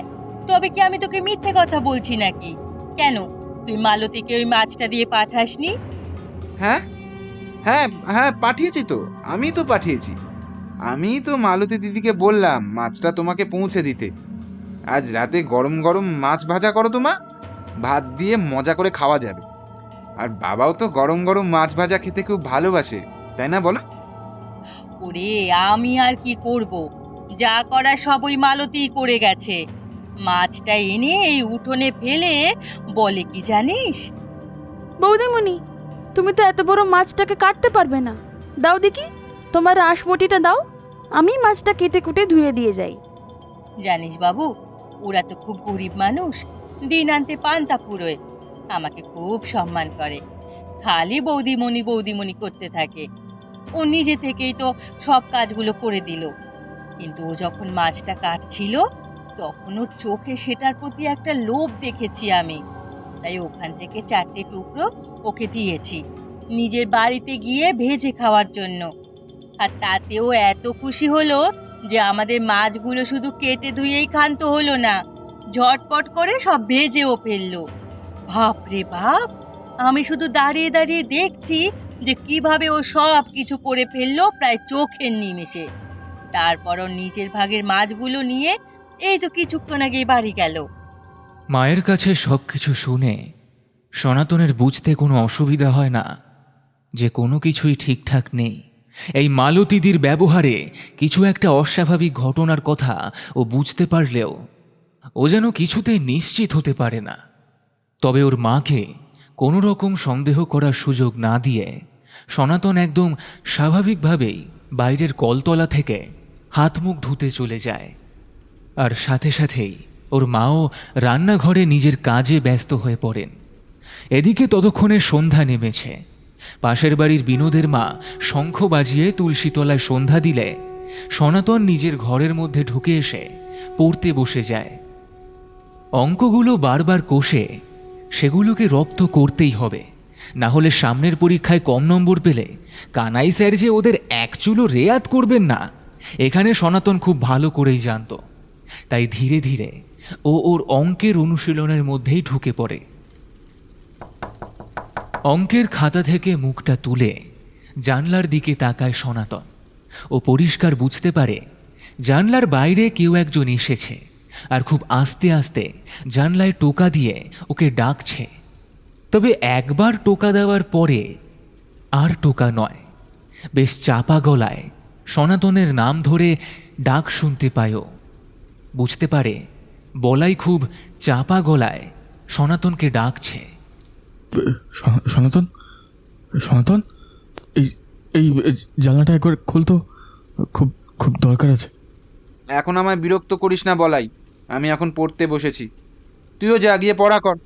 তবে কি আমি তোকে মিথ্যে কথা বলছি নাকি? কেন, তুই মালতীকে ওই মাছটা দিয়ে পাঠাসনি? হ্যাঁ হ্যাঁ হ্যাঁ, পাঠিয়েছি তো, আমি তো পাঠিয়েছি। আমি তো মালতী দিদিকে বললাম মাছটা তোমাকে পৌঁছে দিতে। আজ রাতে গরম গরম মাছ ভাজা করো তো মা, ভাত দিয়ে মজা করে খাওয়া যাবে। আর বাবাও তো গরম গরম মাছ ভাজা খেতে খুব ভালোবাসে, তাই না বলো? ওরে আমি আর কি করব, যা করা সব ওই মালতীই করে গেছে। মাছটা এনে এই উঠোনে ফেলে বলে কি জানিস? বৌদিমণি, তুমি তো এত বড় মাছটাকে কাটতে পারবে না। দাও দেখি তোমার আঁশমটিটা দাও, আমি মাছটা কেটে কুটে ধুয়ে দিয়ে যাই। জানিস বাবু, ওরা তো খুব গরিব মানুষ, দিন আনতে পান্তা পুরোয়। আমাকে খুব সম্মান করে, খালি বৌদিমণি বৌদিমণি করতে থাকে। ও নিজে থেকেই তো সব কাজগুলো করে দিল। কিন্তু ও যখন মাছটা কাটছিল তখন ওর চোখে সেটার প্রতি একটা লোভ দেখেছি আমি, তাই ওখান থেকে 4টে টুকরো ওকে দিয়েছি নিজের বাড়িতে গিয়ে ভেজে খাওয়ার জন্য। আর তাতেও এত খুশি হলো যে আমাদের মাছগুলো শুধু কেটে ধুয়েই ক্ষান্ত হলো না, ঝটপট করে সব ভেজেও ফেললো। বাপ রে বাপ, আমি শুধু দাঁড়িয়ে দাঁড়িয়ে দেখছি যে কিভাবে ও সব কিছু করে ফেললো প্রায় চোখের নিমেষে। তারপর ওর নিজের ভাগের মাছগুলো নিয়ে এই তো কিছুক্ষণ আগেই বাড়ি গেল। মায়ের কাছে সবকিছু শুনে সনাতনের বুঝতে কোনো অসুবিধা হয় না যে কোনো কিছুই ঠিকঠাক নেই। এই মালতীদির ব্যবহারে কিছু একটা অস্বাভাবিক ঘটনার কথা ও বুঝতে পারলেও ও যেন কিছুতেই নিশ্চিত হতে পারে না। তবে ওর মাকে কোনো রকম সন্দেহ করার সুযোগ না দিয়ে সনাতন একদম স্বাভাবিকভাবেই বাইরের কলতলা থেকে হাত মুখ ধুতে চলে যায়। আর সাথে সাথেই ওর মাও রান্নাঘরে নিজের কাজে ব্যস্ত হয়ে পড়েন। এদিকে ততক্ষণে সন্ধ্যা নেমেছে। পাশের বাড়ির বিনোদের মা শঙ্খ বাজিয়ে তুলসীতলায় সন্ধ্যা দিলে সনাতন নিজের ঘরের মধ্যে ঢুকে এসে পড়তে বসে যায়। অঙ্কগুলো বারবার কষে সেগুলোকে রপ্ত করতেই হবে, না হলে সামনের পরীক্ষায় কম নম্বর পেলে কানাই স্যার যে ওদের এক চুলো রেয়াত করবেন না এখানে সনাতন খুব ভালো করেই জানত। তাই ধীরে ধীরে ও ওর অঙ্কের অনুশীলনের মধ্যেই ঢুকে পড়ে। অঙ্কের খাতা থেকে মুখটা তুলে জানলার দিকে তাকায় সনাতন। ও পরিষ্কার বুঝতে পারে জানলার বাইরে কেউ একজন এসেছে আর খুব আস্তে আস্তে জানলায় টোকা দিয়ে ওকে ডাকছে। তবে একবার টোকা দেওয়ার পরে আর টোকা নয়, বেশ চাপা গলায় সনাতনের নাম ধরে ডাক শুনতে পায়। ও বুঝতে পারে বলাই খুব চাপা গলায় সনাতনকে ডাকছে। সনাতন, সনাতন, এই এই জানলাটা একবার খুলতো, খুব খুব দরকার আছে। এখন আমায় বিরক্ত করিস না বলাই, আমি এখন পড়তে বসেছি, তুইও যা গিয়ে পড়া কর।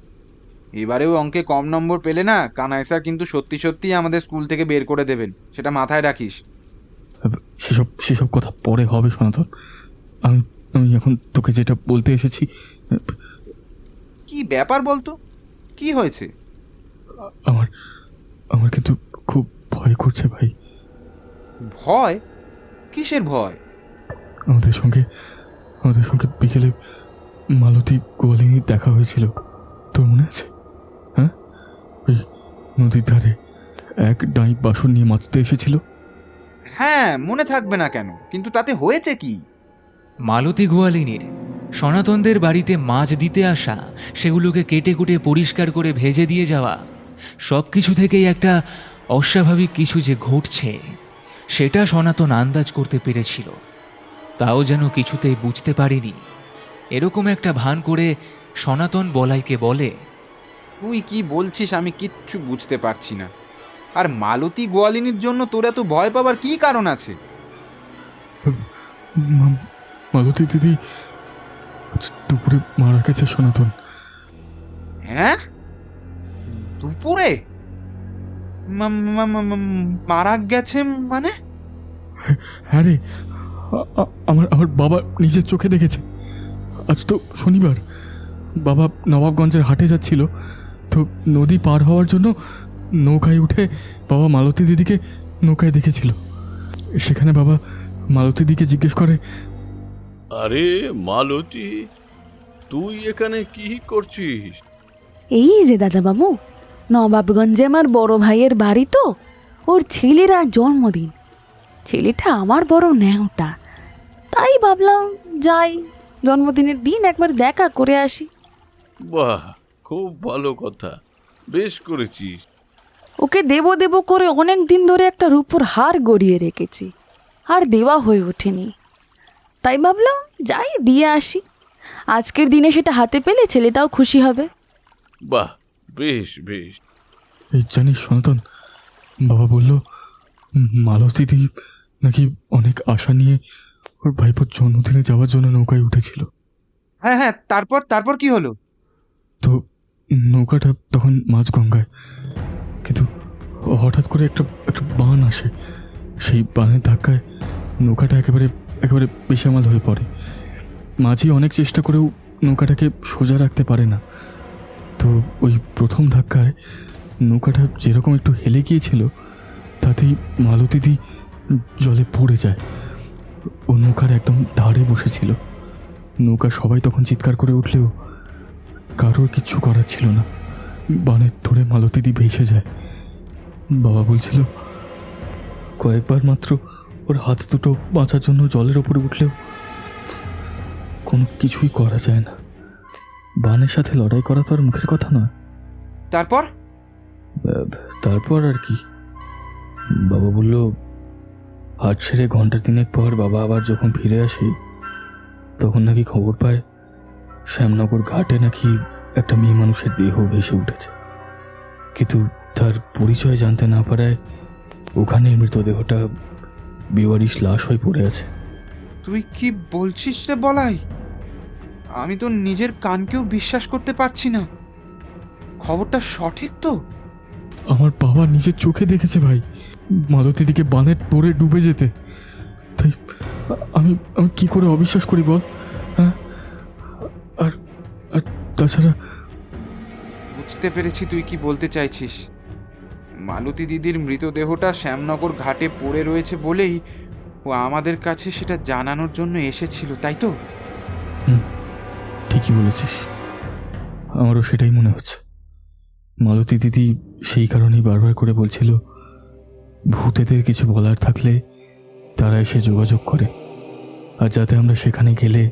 এবারেও অঙ্কে কম নম্বর পেলে না কানাই স্যার কিন্তু সত্যি সত্যিই আমাদের স্কুল থেকে বের করে দেবেন, সেটা মাথায় রাখিস। সেসব কথা পরে হবে সনাতন, আমি আমি এখন তোকে যেটা বলতে এসেছি। কি ব্যাপার বলতো, কি হয়েছে? আমার আমার কিন্তু খুব ভয় করছে ভাই। ভয়? কিসের ভয়? আমাদের সঙ্গে বিকেলে মালতী গোয়ালিনীর দেখা হয়েছিল, তোর মনে আছে? হ্যাঁ, ওই নদীর ধারে এক ডাইক বাসন নিয়ে মাছতে এসেছিল। হ্যাঁ, মনে থাকবে না কেন, কিন্তু তাতে হয়েছে কি? মালতী গোয়ালিনীর সনাতনদের বাড়িতে মাছ দিতে আসা, সেগুলোকে কেটে কুটে পরিষ্কার করে ভেজে দিয়ে যাওয়া, সব কিছু থেকেই একটা অস্বাভাবিক কিছু যে ঘটছে সেটা সনাতন আন্দাজ করতে পেরেছিল। তাও যেন কিছুতেই বুঝতে পারেনি। এরকম একটা ভান করে সনাতন বলাইকে বলে, তুই কি বলছিস আমি কিচ্ছু বুঝতে পারছি না। আর মালতী গোয়ালিনীর জন্য তোর এত ভয় পাবার কি কারণ আছে? মালতী দিদি দুপুরে মারা গেছে সনাতন। হ্যাঁ, দুপুরে মারা গেছে মানে? হ্যাঁ রে, আমার বাবা নিজের চোখে দেখেছে। আজ তো শনিবার, বাবা নবাবগঞ্জের হাটে যাচ্ছিল, তো নদী পার হওয়ার জন্য নৌকায় উঠে বাবা মালতী দিদিকে নৌকায় দেখেছিল। সেখানে বাবা মালতী দিদিকে জিজ্ঞেস করে, আরে মালতী, তুই এখানে কি করছিস? এই যে দাদাবাবু, নবাবগঞ্জে আমার বড় ভাইয়ের বাড়ি, তো ওর ছেলের আজ জন্মদিন। ছেলেটা আমার বড় ন্যাওটা, তাই ভাবলাম যাই জন্মদিনের দিন একবার দেখা করে আসি। বাহ, খুব ভালো কথা, বেশ করেছিস। ওকে দেব দেব করে অনেক দিন ধরে একটা রূপোর হার গড়িয়ে রেখেছি, আর দেওয়া হয়ে ওঠেনি, তাই ভাবলাম যাই দিয়ে আসি। আজকের দিনে সেটা হাতে পেলে ছেলেটাও খুশি হবে। বাহ, বেশ বেশ। এই জানিস সনাতন, বাবা বলল মালতী দিদি নাকি অনেক আশা নিয়ে ওর ভাইপোর জন্মদিনে যাওয়ার জন্য নৌকায় উঠেছিল। হ্যাঁ হ্যাঁ, তারপর কি হলো? তো নৌকাটা তখন মাঝগঙ্গায়, কিন্তু হঠাৎ করে একটা বান আসে। সেই বানের ধাক্কায় নৌকাটা একেবারে বেসামাল হয়ে পড়ে। মাঝি অনেক চেষ্টা করেও নৌকাটাকে সোজা রাখতে পারে না। তো ওই প্রথম ধাক্কায় নৌকাটা যেরকম একটু হেলে গিয়েছিল, তাতেই মালতীদি জলে পড়ে যায়। ও নৌকার একদম ধারে বসেছিল। নৌকা সবাই তখন চিৎকার করে উঠলেও কারোর কিচ্ছু করার ছিল না। বানের ধরে মালতীদি ভেসে যায়। বাবা বলছিল কয়েকবার মাত্র ওর হাত দুটো বাঁচার জন্য জলের ওপরে উঠলেও কোনো কিছুই করা যায় না। বানের সাথে লড়াই করা তো আর মুখের কথা নয়। তারপর তারপর আর কি, বাবা বলল হাট ছেড়ে ঘন্টা 3 পর বাবা আবার যখন ফিরে আসে তখন নাকি খবর পায় শ্যামনগর ঘাটে নাকি একটা মেয়ে মানুষের দেহ ভেসে উঠেছে, কিন্তু তার পরিচয় জানতে না পারায় ওখানে মৃতদেহটা বেওয়ারিশ লাশ হয়ে পড়ে আছে। তুই কি বলছিস রে বলাই? আমি তো নিজের কানকেও বিশ্বাস করতে পারছি না। খবরটা সঠিক তো? আমার বাবা নিজের চোখে দেখেছে ভাই, মালতীদিকে বানের তোরে ডুবে যেতে। তাই আমি আমি কি করে অবিশ্বাস করি বল? হ্যাঁ, আর আর তাছাড়া বুঝতে পেরেছি তুই কি বলতে চাইছিস। মালতী দিদির মৃতদেহটা শ্যামনগর ঘাটে পড়ে রয়েছে বলেই ও আমাদের কাছে সেটা জানানোর জন্য এসেছিল, তাই তো? ঠিকই বলেছিস, আমারও সেটাই মনে হচ্ছে। মালতী দিদি সেই কারণেই বারবার করে বলছিল ভূতেদের কিছু বলার থাকলে তারা এসে যোগাযোগ করে, আর যাতে আমরা সেখানে গেলে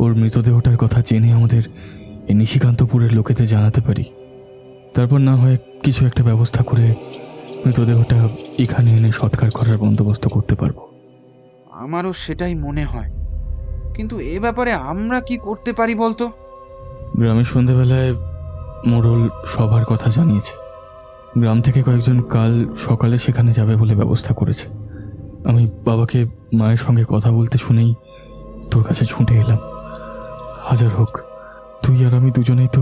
ওর মৃতদেহটার কথা জেনে আমাদের এই নিশিকান্তপুরের লোকেদের জানাতে পারি। তারপর না হয় কিছু একটা ব্যবস্থা করে মৃতদেহটা এখানে এনে সৎকার করার বন্দোবস্ত করতে পারবো। আমারও সেটাই মনে হয়, কিন্তু এ ব্যাপারে আমরা কি করতে পারি বলতো? গ্রামের সন্ধেবেলায় মোড়ল সবার কথা জানিয়েছে। গ্রাম থেকে কয়েকজন কাল সকালে সেখানে যাবে বলে ব্যবস্থা করেছে। আমি বাবাকে মায়ের সঙ্গে কথা বলতে শুনেই তোর কাছে ছুটে এলাম। হাজার হোক, তুই আর আমি দুজনেই তো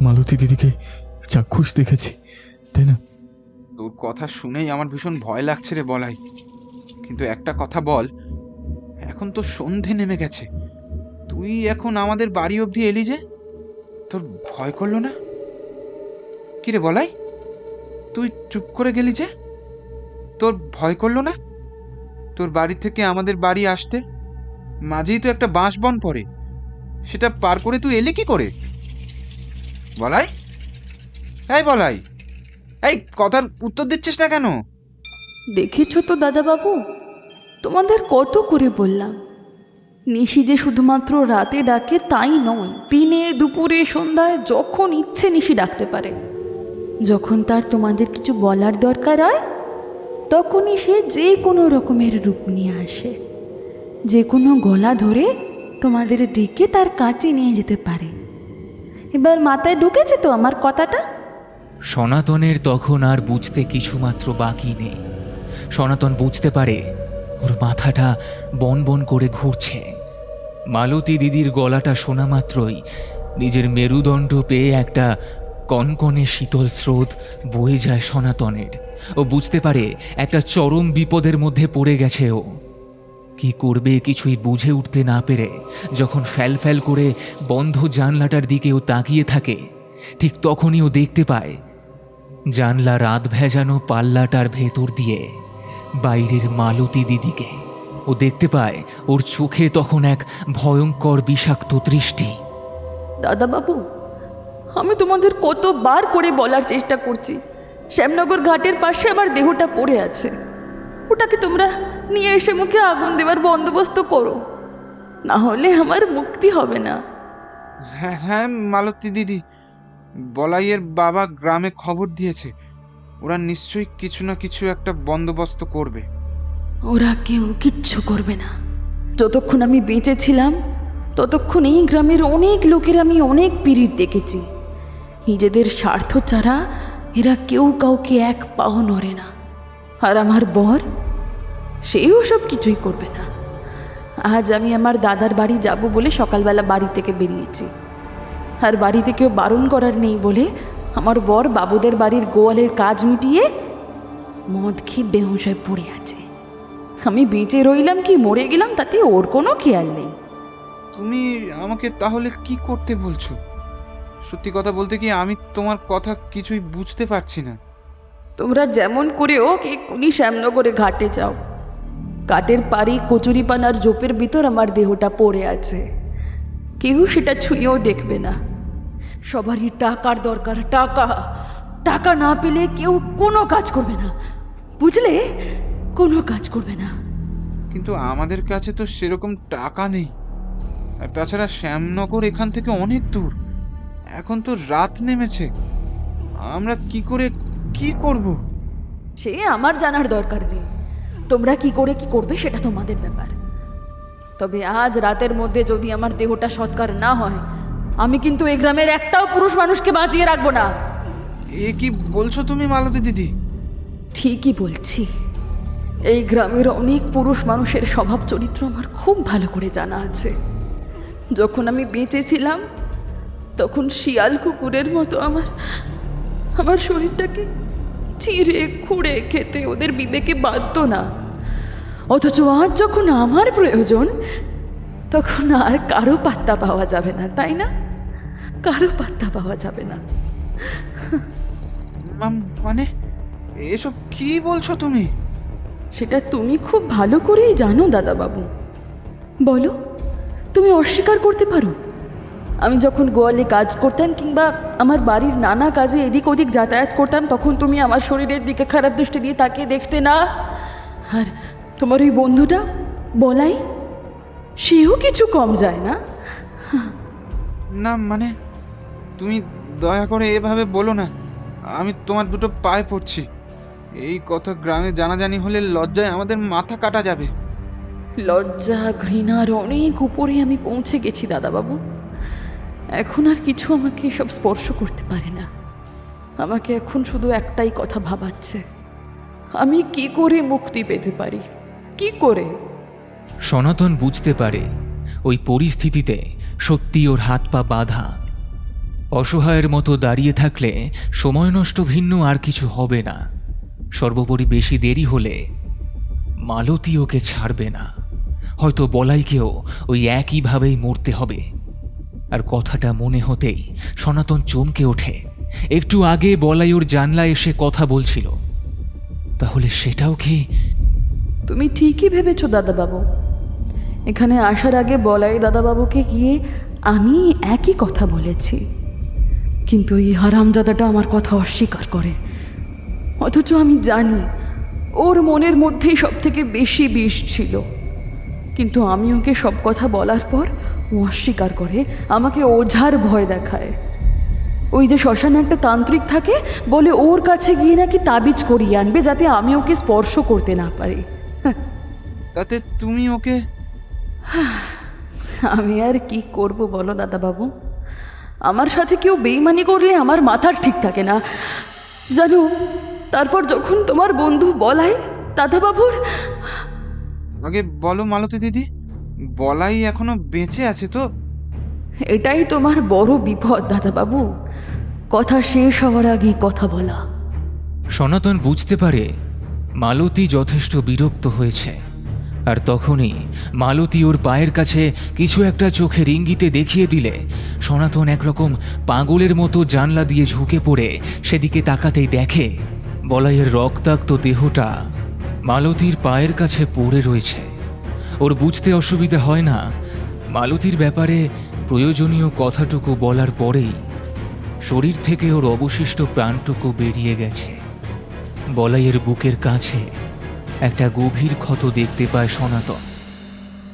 মালতী দিদিকে চাক্ষুষ দেখেছি, তাই না? তোর কথা শুনেই আমার ভীষণ ভয় লাগছে রে বলাই। কিন্তু একটা কথা বল, এখন তো সন্ধে নেমে গেছে, তুই এখন আমাদের বাড়ি অবধি এলি যে, তোর ভয় করলো না? কি রে বলাই, তুই চুপ করে গেলি যে? তোর ভয় করলো না? তোর বাড়ি থেকে আমাদের বাড়ি আসতে মাঝেই তো একটা বাঁশ বন পড়ে, সেটা পার করে তুই এলি কি করে? বলাই, এই বলাই, এই কথার উত্তর দিচ্ছিস না কেন? দেখেছো তো দাদাবাবু, তোমাদের কত করে বললাম, নিশি যে শুধুমাত্র রাতে ডাকে তাই নয়, দিনে দুপুরে সন্ধ্যায় যখন ইচ্ছে নিশি ডাকতে পারে। যখন তার তোমাদের কিছু বলার দরকার হয় তখনই সে যে কোনো রকমের রূপ নিয়ে আসে, যে কোনো গলা ধরে তোমাদের ডেকে তার কাছে নিয়ে যেতে পারে। এবার মাথায় ঢুকেছে তো আমার কথাটা? সনাতনের তখন আর বুঝতে কিছুমাত্র বাকি নেই। সনাতন বুঝতে পারে ওর মাথাটা বন বন করে ঘুরছে। মালতী দিদির গলাটা শোনা মাত্রই নিজের মেরুদণ্ড পেয়ে একটা কনকনে শীতল স্রোত বয়ে যায় সনাতনের। ও বুঝতে পারে একটা চরম বিপদের মধ্যে পড়ে গেছে ও। কি করবে কিছুই বুঝে উঠতে না পেরে যখন ফ্যাল করে বন্ধ জানলাটার দিকে ও তাকিয়ে থাকে, ঠিক তখনই ও দেখতে পায় জানলা রাত ভেজানো পাল্লাটার ভেতর দিয়ে বাইরের মালতী দিদিকে। ও দেখতে পায় ওর চোখে তখন এক ভয়ঙ্কর বিষাক্ত দৃষ্টি। দাদাবাবু, আমি তোমাদের কতবার করে বলার চেষ্টা করছি শ্যামনগর ঘাটের পাশে আমার দেহটা পড়ে আছে, ওটাকে তোমরা নিয়ে এসে মুখে আগুন দেওয়ার বন্দোবস্ত করো, না হলে আমার মুক্তি হবে না। হ্যাঁ হ্যাঁ মালতী দিদি, বলাইয়ের বাবা গ্রামে খবর দিয়েছে, ওরা নিশ্চয়ই কিছু না কিছু একটা বন্দোবস্ত করবে। ওরা কেউ কিচ্ছু করবে না। যতক্ষণ আমি বেঁচে ছিলাম ততক্ষণ এই গ্রামের অনেক লোকের আমি অনেক পীড়িত দেখেছি। নিজেদের স্বার্থ ছাড়া এরা কেউ কাউকে এক পাও নড়ে না। আর আমার বর, সেও সব কিছুই করবে না। আজ আমি আমার দাদার বাড়ি যাব বলে সকালবেলা বাড়ি থেকে বেরিয়েছি, আর বাড়িতে কেউ বারণ করার নেই বলে আমার বর বাবুদের বাড়ির গোয়ালের কাজ মিটিয়ে মদ খেয়ে বেহুঁশ হয়ে পড়ে আছে। আমি বেঁচে রইলাম কি মরে গেলাম তাতে ওর কোনো খেয়াল নেই। তুমি আমাকে তাহলে কি করতে বলছো? সত্যি কথা বলতে কি আমি তোমার কথা কিছুই বুঝতে পারছি না। তোমরা যেমন করে হোক এক্ষুনি শ্যামনগরে ঘাটে যাও। ঘাটের পাড়ি কচুরিপানার জোপের ভিতর আমার দেহটা পড়ে আছে, কেউ সেটা ছুঁয়েও দেখবে না। সবারই টাকার দরকার, টাকা। টাকা না পেলে কেউ কোনো কাজ করবে না, বুঝলে? কোনো কাজ করবে না। কিন্তু আমাদের কাছে তো সেরকম টাকা নেই। আর তাছাড়া শ্যামনগর এখান থেকে অনেক দূর। এখন তো রাত নেমেছে, আমরা কি করব? সে আমার জানার দরকার নেই। তোমরা কি করবে সেটা তোমাদের ব্যাপার। তবে আজ রাতের মধ্যে যদি আমার দেহটা সৎকার না হয়, আমি কিন্তু এই গ্রামের একটাও পুরুষ মানুষকে বাঁচিয়ে রাখবো না। এ কি বলছো তুমি মালতী দিদি? ঠিকই বলছি। এই গ্রামের অনেক পুরুষ মানুষের স্বভাব চরিত্র আমার খুব ভালো করে জানা আছে। যখন আমি বেঁচে ছিলাম তখন শিয়াল কুকুরের মতো আমার শরীরটাকে চিরে খুঁড়ে খেতে ওদের বিবেকে বাধ্য না। অথচ আজ যখন আমার প্রয়োজন, তখন আর কারো পাত্তা পাওয়া যাবে না, তাই না? কারো পাত্তা পাওয়া যাবে না। মানে এসব কি বলছো তুমি? সেটা তুমি খুব ভালো করেই জানো দাদাবাবু। বলো, তুমি অস্বীকার করতে পারো? আমি যখন গোয়ালে কাজ করতাম কিংবা আমার বাড়ির নানা কাজে এদিক ওদিক যাতায়াত করতাম, তখন তুমি আমার শরীরের দিকে খারাপ দৃষ্টি দিয়ে তাকিয়ে দেখতে না? আর তোমার ওই বন্ধুটা বলাই, সেও কিছু কম যায় না? না মানে তুমি দয়া করে এভাবে বলো না। আমি তোমার দুটো পায়ে পড়ছি। এই কথা গ্রামে জানাজানি হলে লজ্জায় আমাদের মাথা কাটা যাবে। লজ্জা ঘৃণার অনেক উপরে আমি পৌঁছে গেছি দাদাবাবু। এখন আর কিছু আমাকে এসব স্পর্শ করতে পারে না। আমাকে এখন শুধু একটাই কথা ভাবাচ্ছে, আমি কি করে মুক্তি পেতে পারি, কি করে? সনাতন বুঝতে পারে ওই পরিস্থিতিতে সত্যি ওর হাত পা বাঁধা। অসহায়ের মতো দাঁড়িয়ে থাকলে সময় নষ্ট ভিন্ন আর কিছু হবে না। সর্বোপরি বেশি দেরি হলে মালতী ওকে ছাড়বে না। হয়তো বলাইকেও ওই একইভাবেই মরতে হবে। আর কথাটা মনে হতেই সনাতন চমকে ওঠে। একটু আগে বলাই ওর জানলায় এসে কথা বলছিল, তাহলে সেটাও কি? তুমি ঠিকই ভেবেছো দাদাবাবু। এখানে আসার আগে বলাই দাদাবাবুকে গিয়ে আমি একই কথা বলেছি, কিন্তু এই হারামজাদাটা আমার কথা অস্বীকার করে। অথচ আমি জানি ওর মনের মধ্যেই সব থেকে বেশি বিষ ছিল। কিন্তু আমি ওকে সব কথা বলার পর ও অস্বীকার করে, আমাকে ওঝার ভয় দেখায়। ওই যে শ্মশানে একটা তান্ত্রিক থাকে, বলে ওর কাছে গিয়ে নাকি তাবিজ করিয়ে আনবে যাতে আমি ওকে স্পর্শ করতে না পারি। তাতে তুমি ওকে? আমি আর কি করব বলো দাদাবাবু? আমার সাথে কেউ বেইমানি করলে আমার মাথার ঠিক থাকে না জানো। তারপর যখন তোমার বন্ধু বলাই দাদাবাবুর... আগে বলো মালতী দিদি, বলাই এখনো বেঁচে আছে তো? এটাই তোমার বড় বিপদ দাদাবাবু, কথা শেষ হওয়ার আগেই কথা বলা। সনাতন বুঝতে পারে মালতী যথেষ্ট বিরক্ত হয়েছে। আর তখনই মালতী ওর পায়ের কাছে কিছু একটা চোখের ইঙ্গিতে দেখিয়ে দিলে সনাতন একরকম পাগলের মতো জানলা দিয়ে ঝুঁকে পড়ে সেদিকে তাকাতেই দেখে বলাইয়ের রক্তাক্ত দেহটা মালতীর পায়ের কাছে পড়ে রয়েছে। ওর বুঝতে অসুবিধা হয় না মালতীর ব্যাপারে প্রয়োজনীয় কথাটুকু বলার পরেই শরীর থেকে ওর অবশিষ্ট প্রাণটুকু বেরিয়ে গেছে। বলাইয়ের বুকের কাছে একটা গভীর ক্ষত দেখতে পায় সনাতন,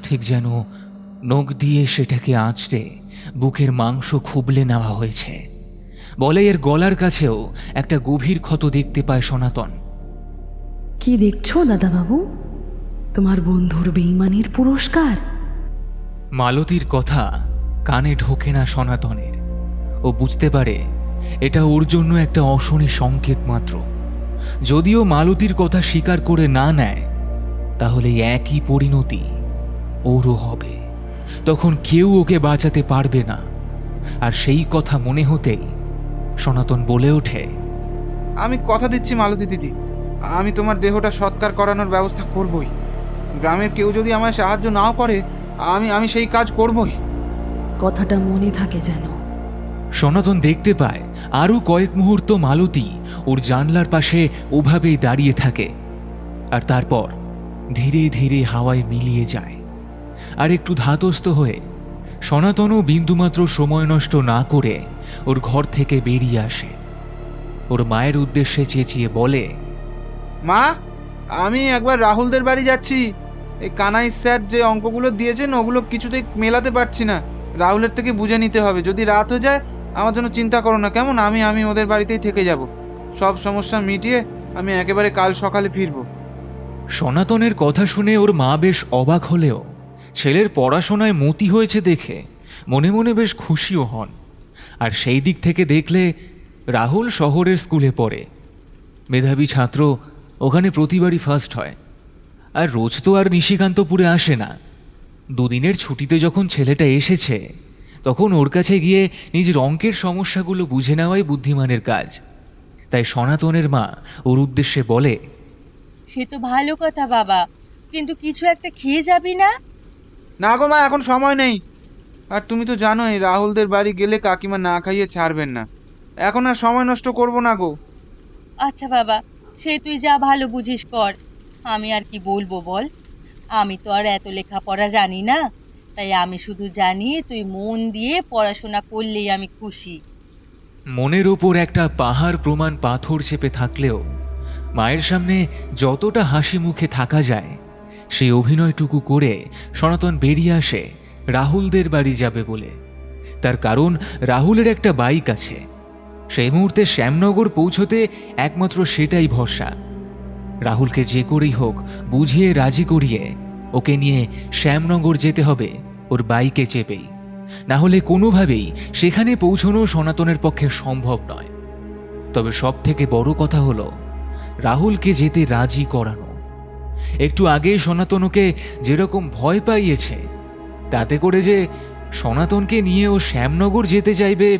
ঠিক যেন নখ দিয়ে সেটাকে আঁচড়ে বুকের মাংস খুবলে নেওয়া হয়েছে। বলাইয়ের গলার কাছেও একটা গভীর ক্ষত দেখতে পায় সনাতন। কি দেখছো দাদাবাবু? তোমার বন্ধুর বেইমানির পুরস্কার। মালতীর কথা কানে ঢোকে না সনাতনের। ও বুঝতে পারে এটা ওর জন্য একটা অশনি সংকেত মাত্র। যদিও মালতীর কথা স্বীকার করে না নেয়, তাহলে একই পরিণতি ওরও হবে। তখন কেউ ওকে বাঁচাতে পারবে না। আর সেই কথা মনে হতেই সনাতন বলে ওঠে, আমি কথা দিচ্ছি মালতী দিদি, আমি তোমার দেহটা সৎকার করানোর ব্যবস্থা করবই। গ্রামের কেউ যদি আমায় সাহায্য নাও করে, আমি সেই কাজ করবই। কথাটা মনে থাকে যেন। সনাতন দেখতে পায় আরও কয়েক মুহূর্ত মালতী ওর জানলার পাশে ওভাবেই দাঁড়িয়ে থাকে, আর তারপর ধীরে ধীরে হাওয়ায় মিলিয়ে যায়। আর একটু ধাতস্থ হয়ে সনাতনও বিন্দুমাত্র সময় নষ্ট না করে ওর ঘর থেকে বেরিয়ে আসে। ওর মায়ের উদ্দেশ্যে চেঁচিয়ে বলে, মা, আমি একবার রাহুলদের বাড়ি যাচ্ছি, এই কানাই স্যার যে অঙ্কগুলো দিয়েছেন ওগুলো কিছুতেই মেলাতে পারছি না। রাহুলের থেকে বুঝে নিতে হবে। যদি রাত হয়ে যায় আমার জন্য চিন্তা করো না, কেমন? আমি ওদের বাড়িতেই থেকে যাব। সব সমস্যা মিটিয়ে আমি একেবারে কাল সকালে ফিরবো। সনাতনের কথা শুনে ওর মা বেশ অবাক হলেও ছেলের পড়াশোনায় মতি হয়েছে দেখে মনে মনে বেশ খুশিও হন। আর সেই দিক থেকে দেখলে রাহুল শহরের স্কুলে পড়ে, মেধাবী ছাত্র, ওখানে প্রতিবারই ফার্স্ট হয়। আর রোজ তো আর নিশিকান্তপুরে আসে না। দুদিনের ছুটিতে যখন ছেলেটা এসেছে তখন ওর কাছে গিয়ে নিজের অঙ্কের সমস্যাগুলো বুঝে নেওয়াই বুদ্ধিমানের কাজ। তাই সনাতনের মা ওর উদ্দেশ্যে বলে, সে তো ভালো কথা বাবা, কিন্তু কিছু একটা খেয়ে যাবি না? না গো মা, এখন সময় নেই। আর তুমি তো জানোই রাহুলদের বাড়ি গেলে কাকিমা না খাইয়ে ছাড়বেন না। এখন আর সময় নষ্ট করব না গো। আচ্ছা বাবা, সে তুই যা ভালো বুঝিস কর। আমি আর কি বলবো বল, আমি তো আর এত লেখাপড়া জানি না। তাই আমি শুধু জানি তুই মন দিয়ে পড়াশোনা করলেই আমি খুশি। মনের ওপর একটা পাহাড় প্রমাণ পাথর চেপে থাকলেও মায়ের সামনে যতটা হাসি মুখে থাকা যায় সেই অভিনয়টুকু করে সনাতন বেরিয়ে আসে রাহুলদের বাড়ি যাবে বলে। তার কারণ রাহুলের একটা বাইক আছে। সেই মুহূর্তে শ্যামনগর পৌঁছতে একমাত্র সেটাই ভরসা। রাহুলকে যে করেই হোক বুঝিয়ে রাজি করিয়ে ওকে নিয়ে শ্যামনগর যেতে হবে ওর বাইকে চেপেই। না হলে কোনোভাবেই সেখানে পৌঁছানো সনাতনের পক্ষে সম্ভব নয়। তবে সব থেকে বড় কথা হলো রাহুলকে যেতে রাজি করানো। একটু আগেই সনাতন ওকে যেরকম ভয় পাইয়েছে, তাতে করে যে সনাতনকে নিয়ে ও শ্যামনগর যেতে চাইবে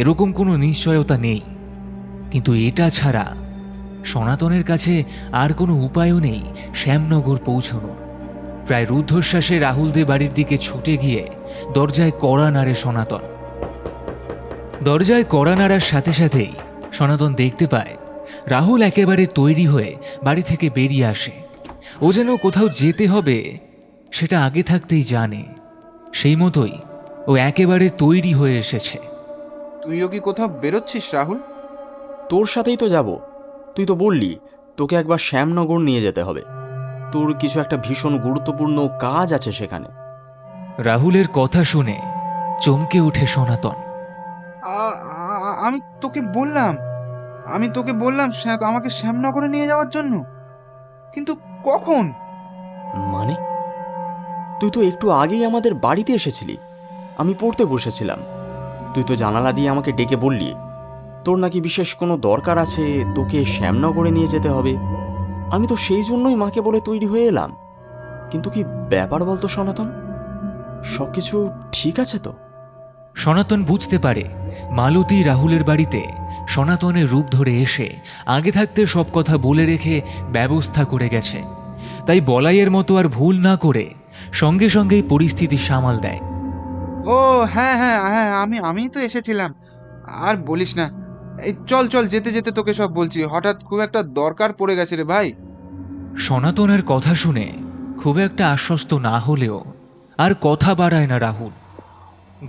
এরকম কোনো নিশ্চয়তা নেই। কিন্তু এটা ছাড়া সনাতনের কাছে আর কোনো উপায়ও নেই শ্যামনগর পৌঁছানোর। প্রায় রুদ্ধশ্বাসে রাহুলদের বাড়ির দিকে ছুটে গিয়ে দরজায় কড়া নাড়ে সনাতন। দরজায় কড়া নাড়ার সাথে সাথেই সনাতন দেখতে পায় রাহুল একেবারে তৈরি হয়ে বাড়ি থেকে বেরিয়ে আসে। ও যেন কোথাও যেতে হবে সেটা আগে থাকতেই জানে। সেই মতোই ও একেবারে তৈরি হয়ে এসেছে। তুইও কি কোথাও বেরোচ্ছিস রাহুল? তোর সাথেই তো যাব। তুই তো বললি তোকে একবার শ্যামনগর নিয়ে যেতে হবে। তোর কিছু একটা ভীষণ গুরুত্বপূর্ণ কাজ আছে সেখানে। রাহুলের কথা শুনে চমকে ওঠে সনাতন। আমি তোকে বললাম আমাকে শ্যামনগরে নিয়ে যাওয়ার জন্য, কিন্তু কখন? মানে তুই তো একটু আগেই আমাদের বাড়িতে এসেছিলি। আমি পড়তে বসেছিলাম। তুই তো জানালা দিয়ে আমাকে ডেকে বললি তোর নাকি বিশেষ কোনো দরকার আছে, তোকে শ্যামনগরে নিয়ে যেতে হবে। আমি তো সেই জন্যই মাকে বলে তৈরি হয়ে এলাম। কিন্তু কি ব্যাপার বলতো সনাতন, সব কিছু ঠিক আছে তো? সনাতন বুঝতে পারে মালতী রাহুলের বাড়িতে সনাতনের রূপ ধরে এসে আগে থাকতে সব কথা বলে রেখে ব্যবস্থা করে গেছে। তাই বলাইয়ের মতো আর ভুল না করে সঙ্গে সঙ্গেই পরিস্থিতি সামাল দেয়। ও হ্যাঁ হ্যাঁ হ্যাঁ, আমি তো এসেছিলাম। আর বলিস না, এই চল যেতে যেতে তোকে সব বলছি। হঠাৎ খুব একটা দরকার পড়ে গেছে রে ভাই। সনাতনের কথা শুনে খুব একটা আশ্বস্ত না হলেও আর কথা বাড়ায় না রাহুল।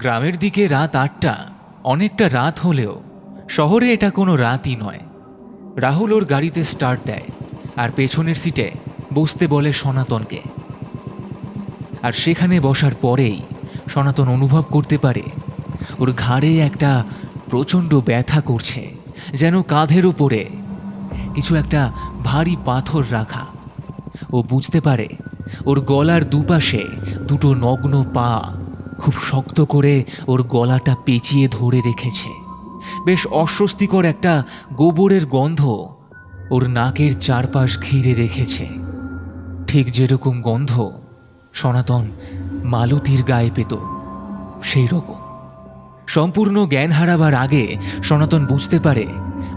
গ্রামের দিকে রাত 8টা অনেকটা রাত হলেও শহরে এটা কোনো রাতই নয়। রাহুল ওর গাড়িতে স্টার্ট দেয় আর পেছনের সিটে বসতে বলে সনাতনকে। আর সেখানে বসার পরেই সনাতন অনুভব করতে পারে ওর ঘাড়ে একটা প্রচণ্ড ব্যথা করছে, যেন কাঁধের উপরে কিছু একটা ভারী পাথর রাখা। ও বুঝতে পারে ওর গলার দুপাশে দুটো নগ্ন পা খুব শক্ত করে ওর গলাটা পেঁচিয়ে ধরে রেখেছে। বেশ অস্বস্তিকর একটা গোবরের গন্ধ ওর নাকের চারপাশ ঘিরে রেখেছে, ঠিক যেরকম গন্ধ সনাতন মালতীর গায়ে পেত সেই রকম। সম্পূর্ণ জ্ঞান হারাবার আগে সনাতন বুঝতে পারে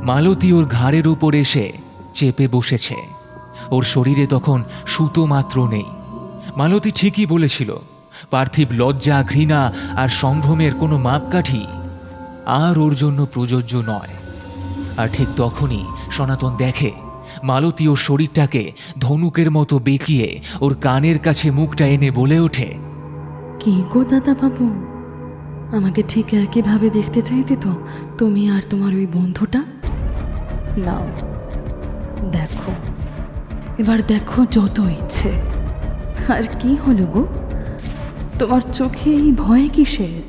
মালতী ওর ঘাড়ের উপর এসে চেপে বসেছে। ওর শরীরে তখন সুতো মাত্র নেই। মালতী ঠিকই বলেছিল, পার্থিব লজ্জা, ঘৃণা আর সম্ভ্রমের কোনো মাপকাঠি আর ওর জন্য প্রযোজ্য নয়। আর ঠিক তখনই সনাতন দেখে মালতী ওর শরীরটাকে ধনুকের মতো বেঁকিয়ে ওর কানের কাছে মুখটা এনে বলে ওঠে, কি গো দাদা বাবু, আমাকে ঠিক একইভাবে দেখতে চাইতে তো তুমি আর তোমার ওই বন্ধুটা? নাও দেখো, এবার দেখো যত ইচ্ছে। আর কি হলো গো? তোমার চোখে এই ভয় কিসের?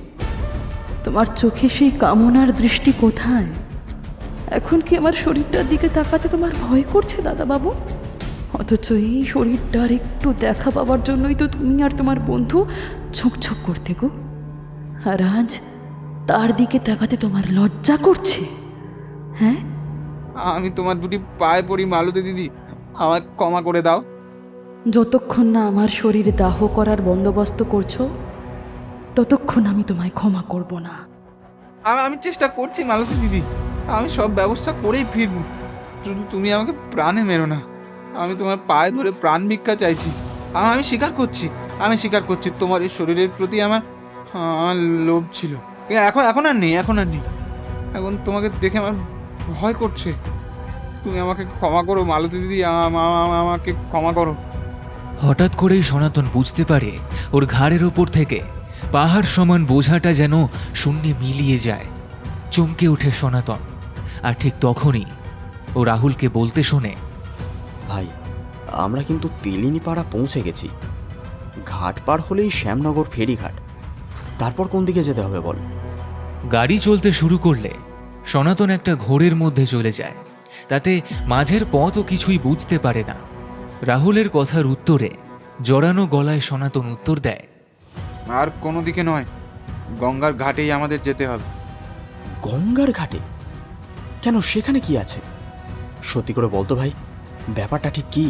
তোমার চোখে সেই কামনার দৃষ্টি কোথায়? এখন কি আমার শরীরটার দিকে তাকাতে তোমার ভয় করছে দাদাবাবু? অথচ এই শরীরটার একটু দেখা পাওয়ার জন্যই তো তুমি আর তোমার বন্ধু ঝোঁকঝোঁক করতে গো। আর আজ তার দিকে তাকাতে তোমার লজ্জা করছে? হ্যাঁ, আমি তোমার দুটি পায়ে পড়ি মালতী দিদি, আমায় ক্ষমা করে দাও। যতক্ষণ না আমার শরীর দাহ করার বন্দোবস্ত করছো ততক্ষণ আমি তোমায় ক্ষমা করব না। আমি চেষ্টা করছি মালতী দিদি, আমি সব ব্যবস্থা করেই ফিরবো, শুধু তুমি আমাকে প্রাণে মেরো না। আমি তোমার পায়ে ধরে প্রাণ ভিক্ষা চাইছি। আমি স্বীকার করছি তোমার এই শরীরের প্রতি আমার লোভ ছিল। এখন আর নেই। এখন তোমাকে দেখে আমার ভয় করছে। তুমি আমাকে ক্ষমা করো মালতী দিদি, আমাকে ক্ষমা করো। হঠাৎ করেই সনাতন বুঝতে পারে ওর ঘাড়ের ওপর থেকে পাহাড় সমান বোঝাটা যেন শূন্যে মিলিয়ে যায়। চমকে ওঠে সনাতন, আর ঠিক তখনই ও রাহুলকে বলতে শোনে, ভাই, আমরা কিন্তু তেলিনীপাড়া পৌঁছে গেছি। ঘাট পার হলেই শ্যামনগর ফেরিঘাট। তারপর কোন দিকে যেতে হবে বল? গাড়ি চলতে শুরু করলে সনাতন একটা ঘোরের মধ্যে চলে যায়। তাতে মাঝের পথও কিছুই বুঝতে পারে না। রাহুলের কথার উত্তরে জড়ানো গলায় সনাতন উত্তর দেয়, আর কোনো দিকে নয়, গঙ্গার ঘাটেই আমাদের যেতে হবে। গঙ্গার ঘাটে? কেন, সেখানে কি আছে? সত্যি করে বলতো ভাই, ব্যাপারটা ঠিক কি?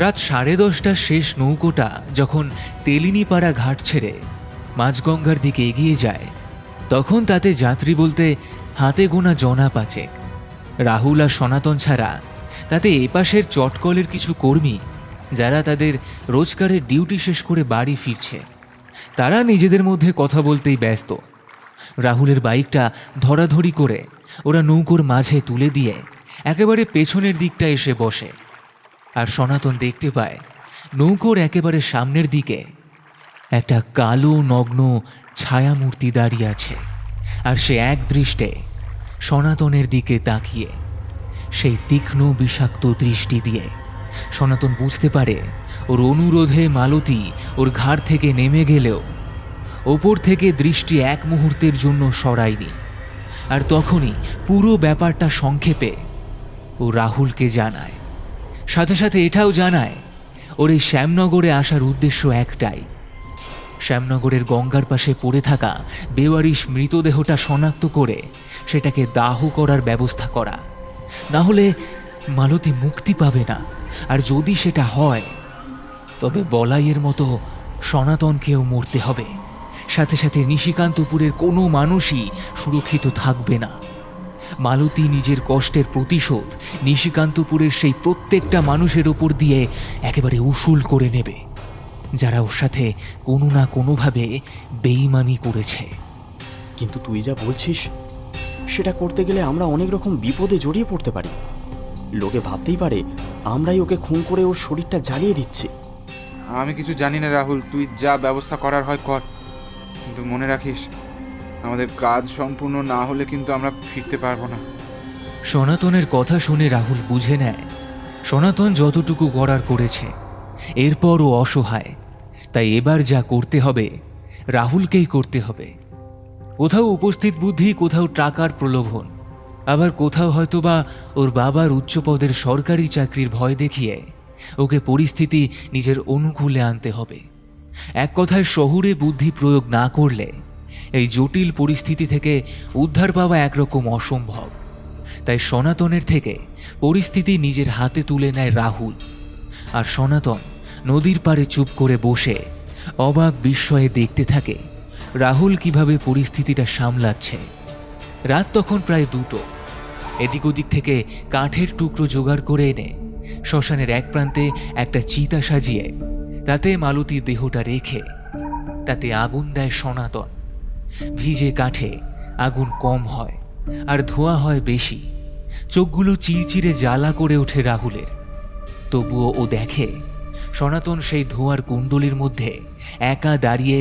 রাত 10:30টার শেষ নৌকোটা যখন তেলিনীপাড়া ঘাট ছেড়ে মাঝগঙ্গার দিকে এগিয়ে যায়, তখন তাতে যাত্রী বলতে হাতে গোনা জনা পাচেক। রাহুল আর সনাতন ছাড়া তাতে এপাশের চটকলের কিছু কর্মী, যারা তাদের রোজগারের ডিউটি শেষ করে বাড়ি ফিরছে। তারা নিজেদের মধ্যে কথা বলতেই ব্যস্ত। রাহুলের বাইকটা ধরাধরি করে ওরা নৌকোর মাঝে তুলে দিয়ে একেবারে পেছনের দিকটা এসে বসে। আর সনাতন দেখতে পায় নৌকোর একেবারে সামনের দিকে একটা কালো নগ্ন ছায়ামূর্তি দাঁড়িয়ে আছে। আর সে এক দৃষ্টে সনাতনের দিকে তাকিয়ে, সেই তীক্ষ্ণ বিষাক্ত দৃষ্টি দিয়ে সনাতন বুঝতে পারে ওর অনুরোধে মালতী ওর ঘাড় থেকে নেমে গেলেও ওপর থেকে দৃষ্টি এক মুহূর্তের জন্য সরায়নি। আর তখনই পুরো ব্যাপারটা সংক্ষেপে ও রাহুলকে জানায়। সাথে সাথে এটাও জানায় ওর এই শ্যামনগরে আসার উদ্দেশ্য একটাই, শ্যামনগরের গঙ্গার পাশে পড়ে থাকা বেওয়ারিশ মৃতদেহটা শনাক্ত করে সেটাকে দাহ করার ব্যবস্থা করা। না হলে মালতী মুক্তি পাবে না। আর যদি সেটা হয় তবে বলাইয়ের মতো সনাতনকেও মরতে হবে। সাথে সাথে নিশিকান্তপুরের কোনো মানুষই সুরক্ষিত থাকবে না। মালতী নিজের কষ্টের প্রতিশোধ নিশিকান্তপুরের সেই প্রত্যেকটা মানুষের ওপর দিয়ে একেবারে উসুল করে নেবে, যারা ওর সাথে কোনো না কোনোভাবে বেইমানি করেছে। কিন্তু তুই যা বলছিস, সেটা করতে গেলে আমরা অনেক রকম বিপদে জড়িয়ে পড়তে পারি। লোকে ভাবতেই পারে আমরাই ওকে খুন করে ওর শরীরটা জ্বালিয়ে দিচ্ছি। আমি কিছু জানি না রাহুল, তুই যা ব্যবস্থা করার হয় কর, কিন্তু মনে রাখিস, আমাদের কাজ সম্পূর্ণ না হলে কিন্তু আমরা ফিরতে পারবো না। সনাতনের কথা শুনে রাহুল বুঝে নেয় সনাতন যতটুকু করার করেছে, এরপর ও অসহায়। তাই এবার যা করতে হবে রাহুলকেই করতে হবে। কোথাও উপস্থিত বুদ্ধি, কোথাও টাকার প্রলোভন, আবার কোথাও হয়তোবা ওর বাবার উচ্চপদের সরকারি চাকরির ভয় দেখিয়ে ওকে পরিস্থিতি নিজের অনুকূলে আনতে হবে। এক কথায় শহুরে বুদ্ধি প্রয়োগ না করলে এই জটিল পরিস্থিতি থেকে উদ্ধার পাওয়া একরকম অসম্ভব। তাই সনাতনের থেকে পরিস্থিতি নিজের হাতে তুলে নেয় রাহুল। আর সনাতন নদীর পাড়ে চুপ করে বসে অবাক বিস্ময়ে দেখতে থাকে রাহুল কিভাবে পরিস্থিতিটা সামলাচ্ছে। রাত তখন প্রায় 2টো। এদিক ওদিক থেকে কাঠের টুকরো জোগাড় করে এনে শ্মশানের এক প্রান্তে একটা চিতা সাজিয়ে তাতে মালতীর দেহটা রেখে তাতে আগুন দেয় সনাতন। ভিজে কাঠে আগুন কম হয় আর ধোঁয়া হয় বেশি। চোখগুলো চিরচিরে জ্বালা করে ওঠে রাহুলের। তবুও ও দেখে সনাতন সেই ধোঁয়ার কুণ্ডলীর মধ্যে একা দাঁড়িয়ে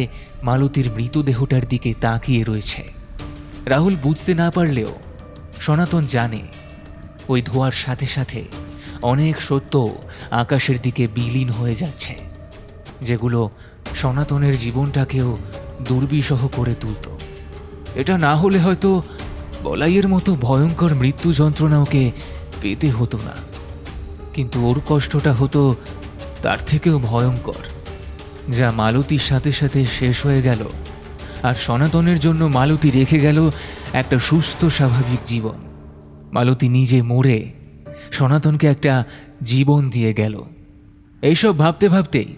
মালতীর মৃতদেহটার দিকে তাকিয়ে রয়েছে। রাহুল বুঝতে না পারলেও সনাতন জানে ওই ধোঁয়ার সাথে সাথে অনেক সত্য আকাশের দিকে বিলীন হয়ে যাচ্ছে। যেগুলো সনাতনের জীবনটাকেও দুর্বিষহ করে তুলত। এটা না হলে হয়তো বলাইয়ের মতো ভয়ঙ্কর মৃত্যু যন্ত্রণা ওকে পেতে হতো না, কিন্তু ওর কষ্টটা হতো তার থেকেও ভয়ঙ্কর, যা মালতীর সাথে সাথে শেষ হয়ে গেল। আর সনাতনের জন্য মালতী রেখে গেল একটা সুস্থ স্বাভাবিক জীবন। মালতী নিজে মরে সনাতনকে একটা জীবন দিয়ে গেল। এইসব ভাবতে ভাবতেই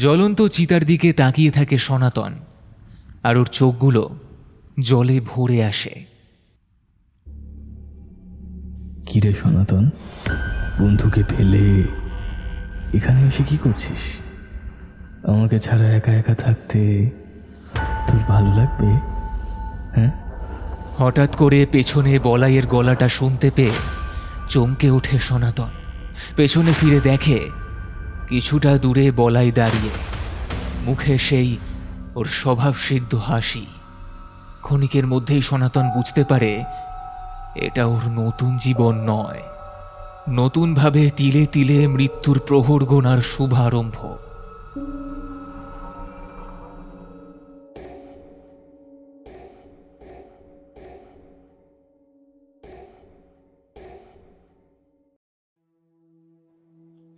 জ্বলন্ত চিতার দিকে তাকিয়ে থাকে সনাতন, আর ওর চোখগুলো জলে ভরে আসে। কিরে সনাতন, বন্ধুকে ফেলে এখানে এসে কি করছিস? আমাকে ছাড়া একা একা থাকতে তোর ভালো লাগবে? হ্যাঁ? হঠাৎ করে পেছনে বলাইয়ের গলাটা শুনতে পেয়ে চমকে ওঠে সনাতন। পেছনে ফিরে দেখে কিছুটা দূরে বলাই দাঁড়িয়ে, মুখে সেই ওর স্বভাবসিদ্ধ হাসি। ক্ষণিকের মধ্যেই সনাতন বুঝতে পারে এটা ওর নতুন জীবন নয়, নতুনভাবে তিলে তিলে মৃত্যুর প্রহর গোনার শুভারম্ভ।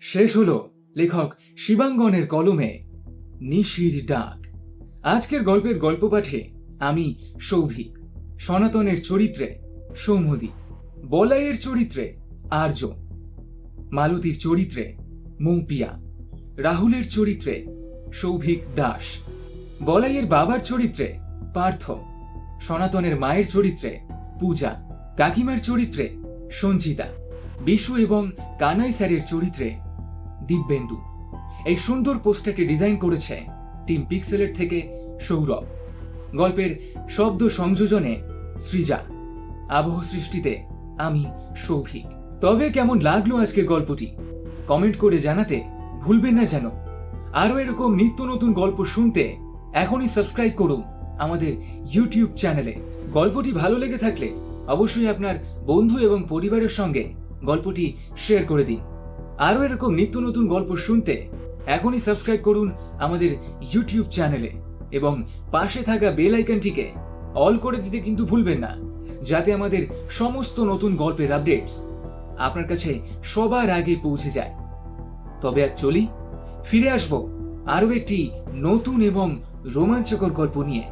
শেষ হলো লেখক শিবাঙ্গনের কলমে নিশির ডাক। আজকের গল্পের গল্প পাঠে আমি সৌভিক, সনাতনের চরিত্রে সৌমদী, বলাইয়ের চরিত্রে আর্য, মালতীর চরিত্রে মৌপিয়া, রাহুলের চরিত্রে সৌভিক দাস, বলাইয়ের বাবার চরিত্রে পার্থ, সনাতনের মায়ের চরিত্রে পূজা, কাকিমার চরিত্রে সঞ্চিতা, বিশু এবং কানাই স্যারের চরিত্রে দিব্যেন্দু। এই সুন্দর পোস্টারটি ডিজাইন করেছে টিম পিক্সেলের থেকে সৌরভ। গল্পের শব্দ সংযোজনে সৃজা, আবহ সৃষ্টিতে আমি সৌভিক। তবে কেমন লাগলো আজকের গল্পটি কমেন্ট করে জানাতে ভুলবেন না যেন। আরও এরকম নিত্য নতুন গল্প শুনতে এখনই সাবস্ক্রাইব করুন আমাদের ইউটিউব চ্যানেলে। গল্পটি ভালো লেগে থাকলে অবশ্যই আপনার বন্ধু এবং পরিবারের সঙ্গে গল্পটি শেয়ার করে দিন। আরও এরকম নিত্য নতুন গল্প শুনতে এখনই সাবস্ক্রাইব করুন আমাদের ইউটিউব চ্যানেলে এবং পাশে থাকা বেল আইকনটিকে অল করে দিতে কিন্তু ভুলবেন না, যাতে আমাদের সমস্ত নতুন গল্পের আপডেটস আপনার কাছে সবার আগে পৌঁছে যায়। তবে আর চলি, ফিরে আসবো আরও একটি নতুন এবং রোমাঞ্চকর গল্প নিয়ে।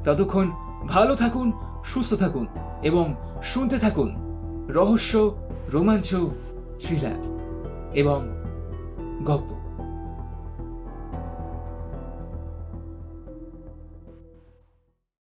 ততক্ষণ ভালো থাকুন, সুস্থ থাকুন এবং শুনতে থাকুন রহস্য, রোমাঞ্চ, থ্রিলার এবং গল্প।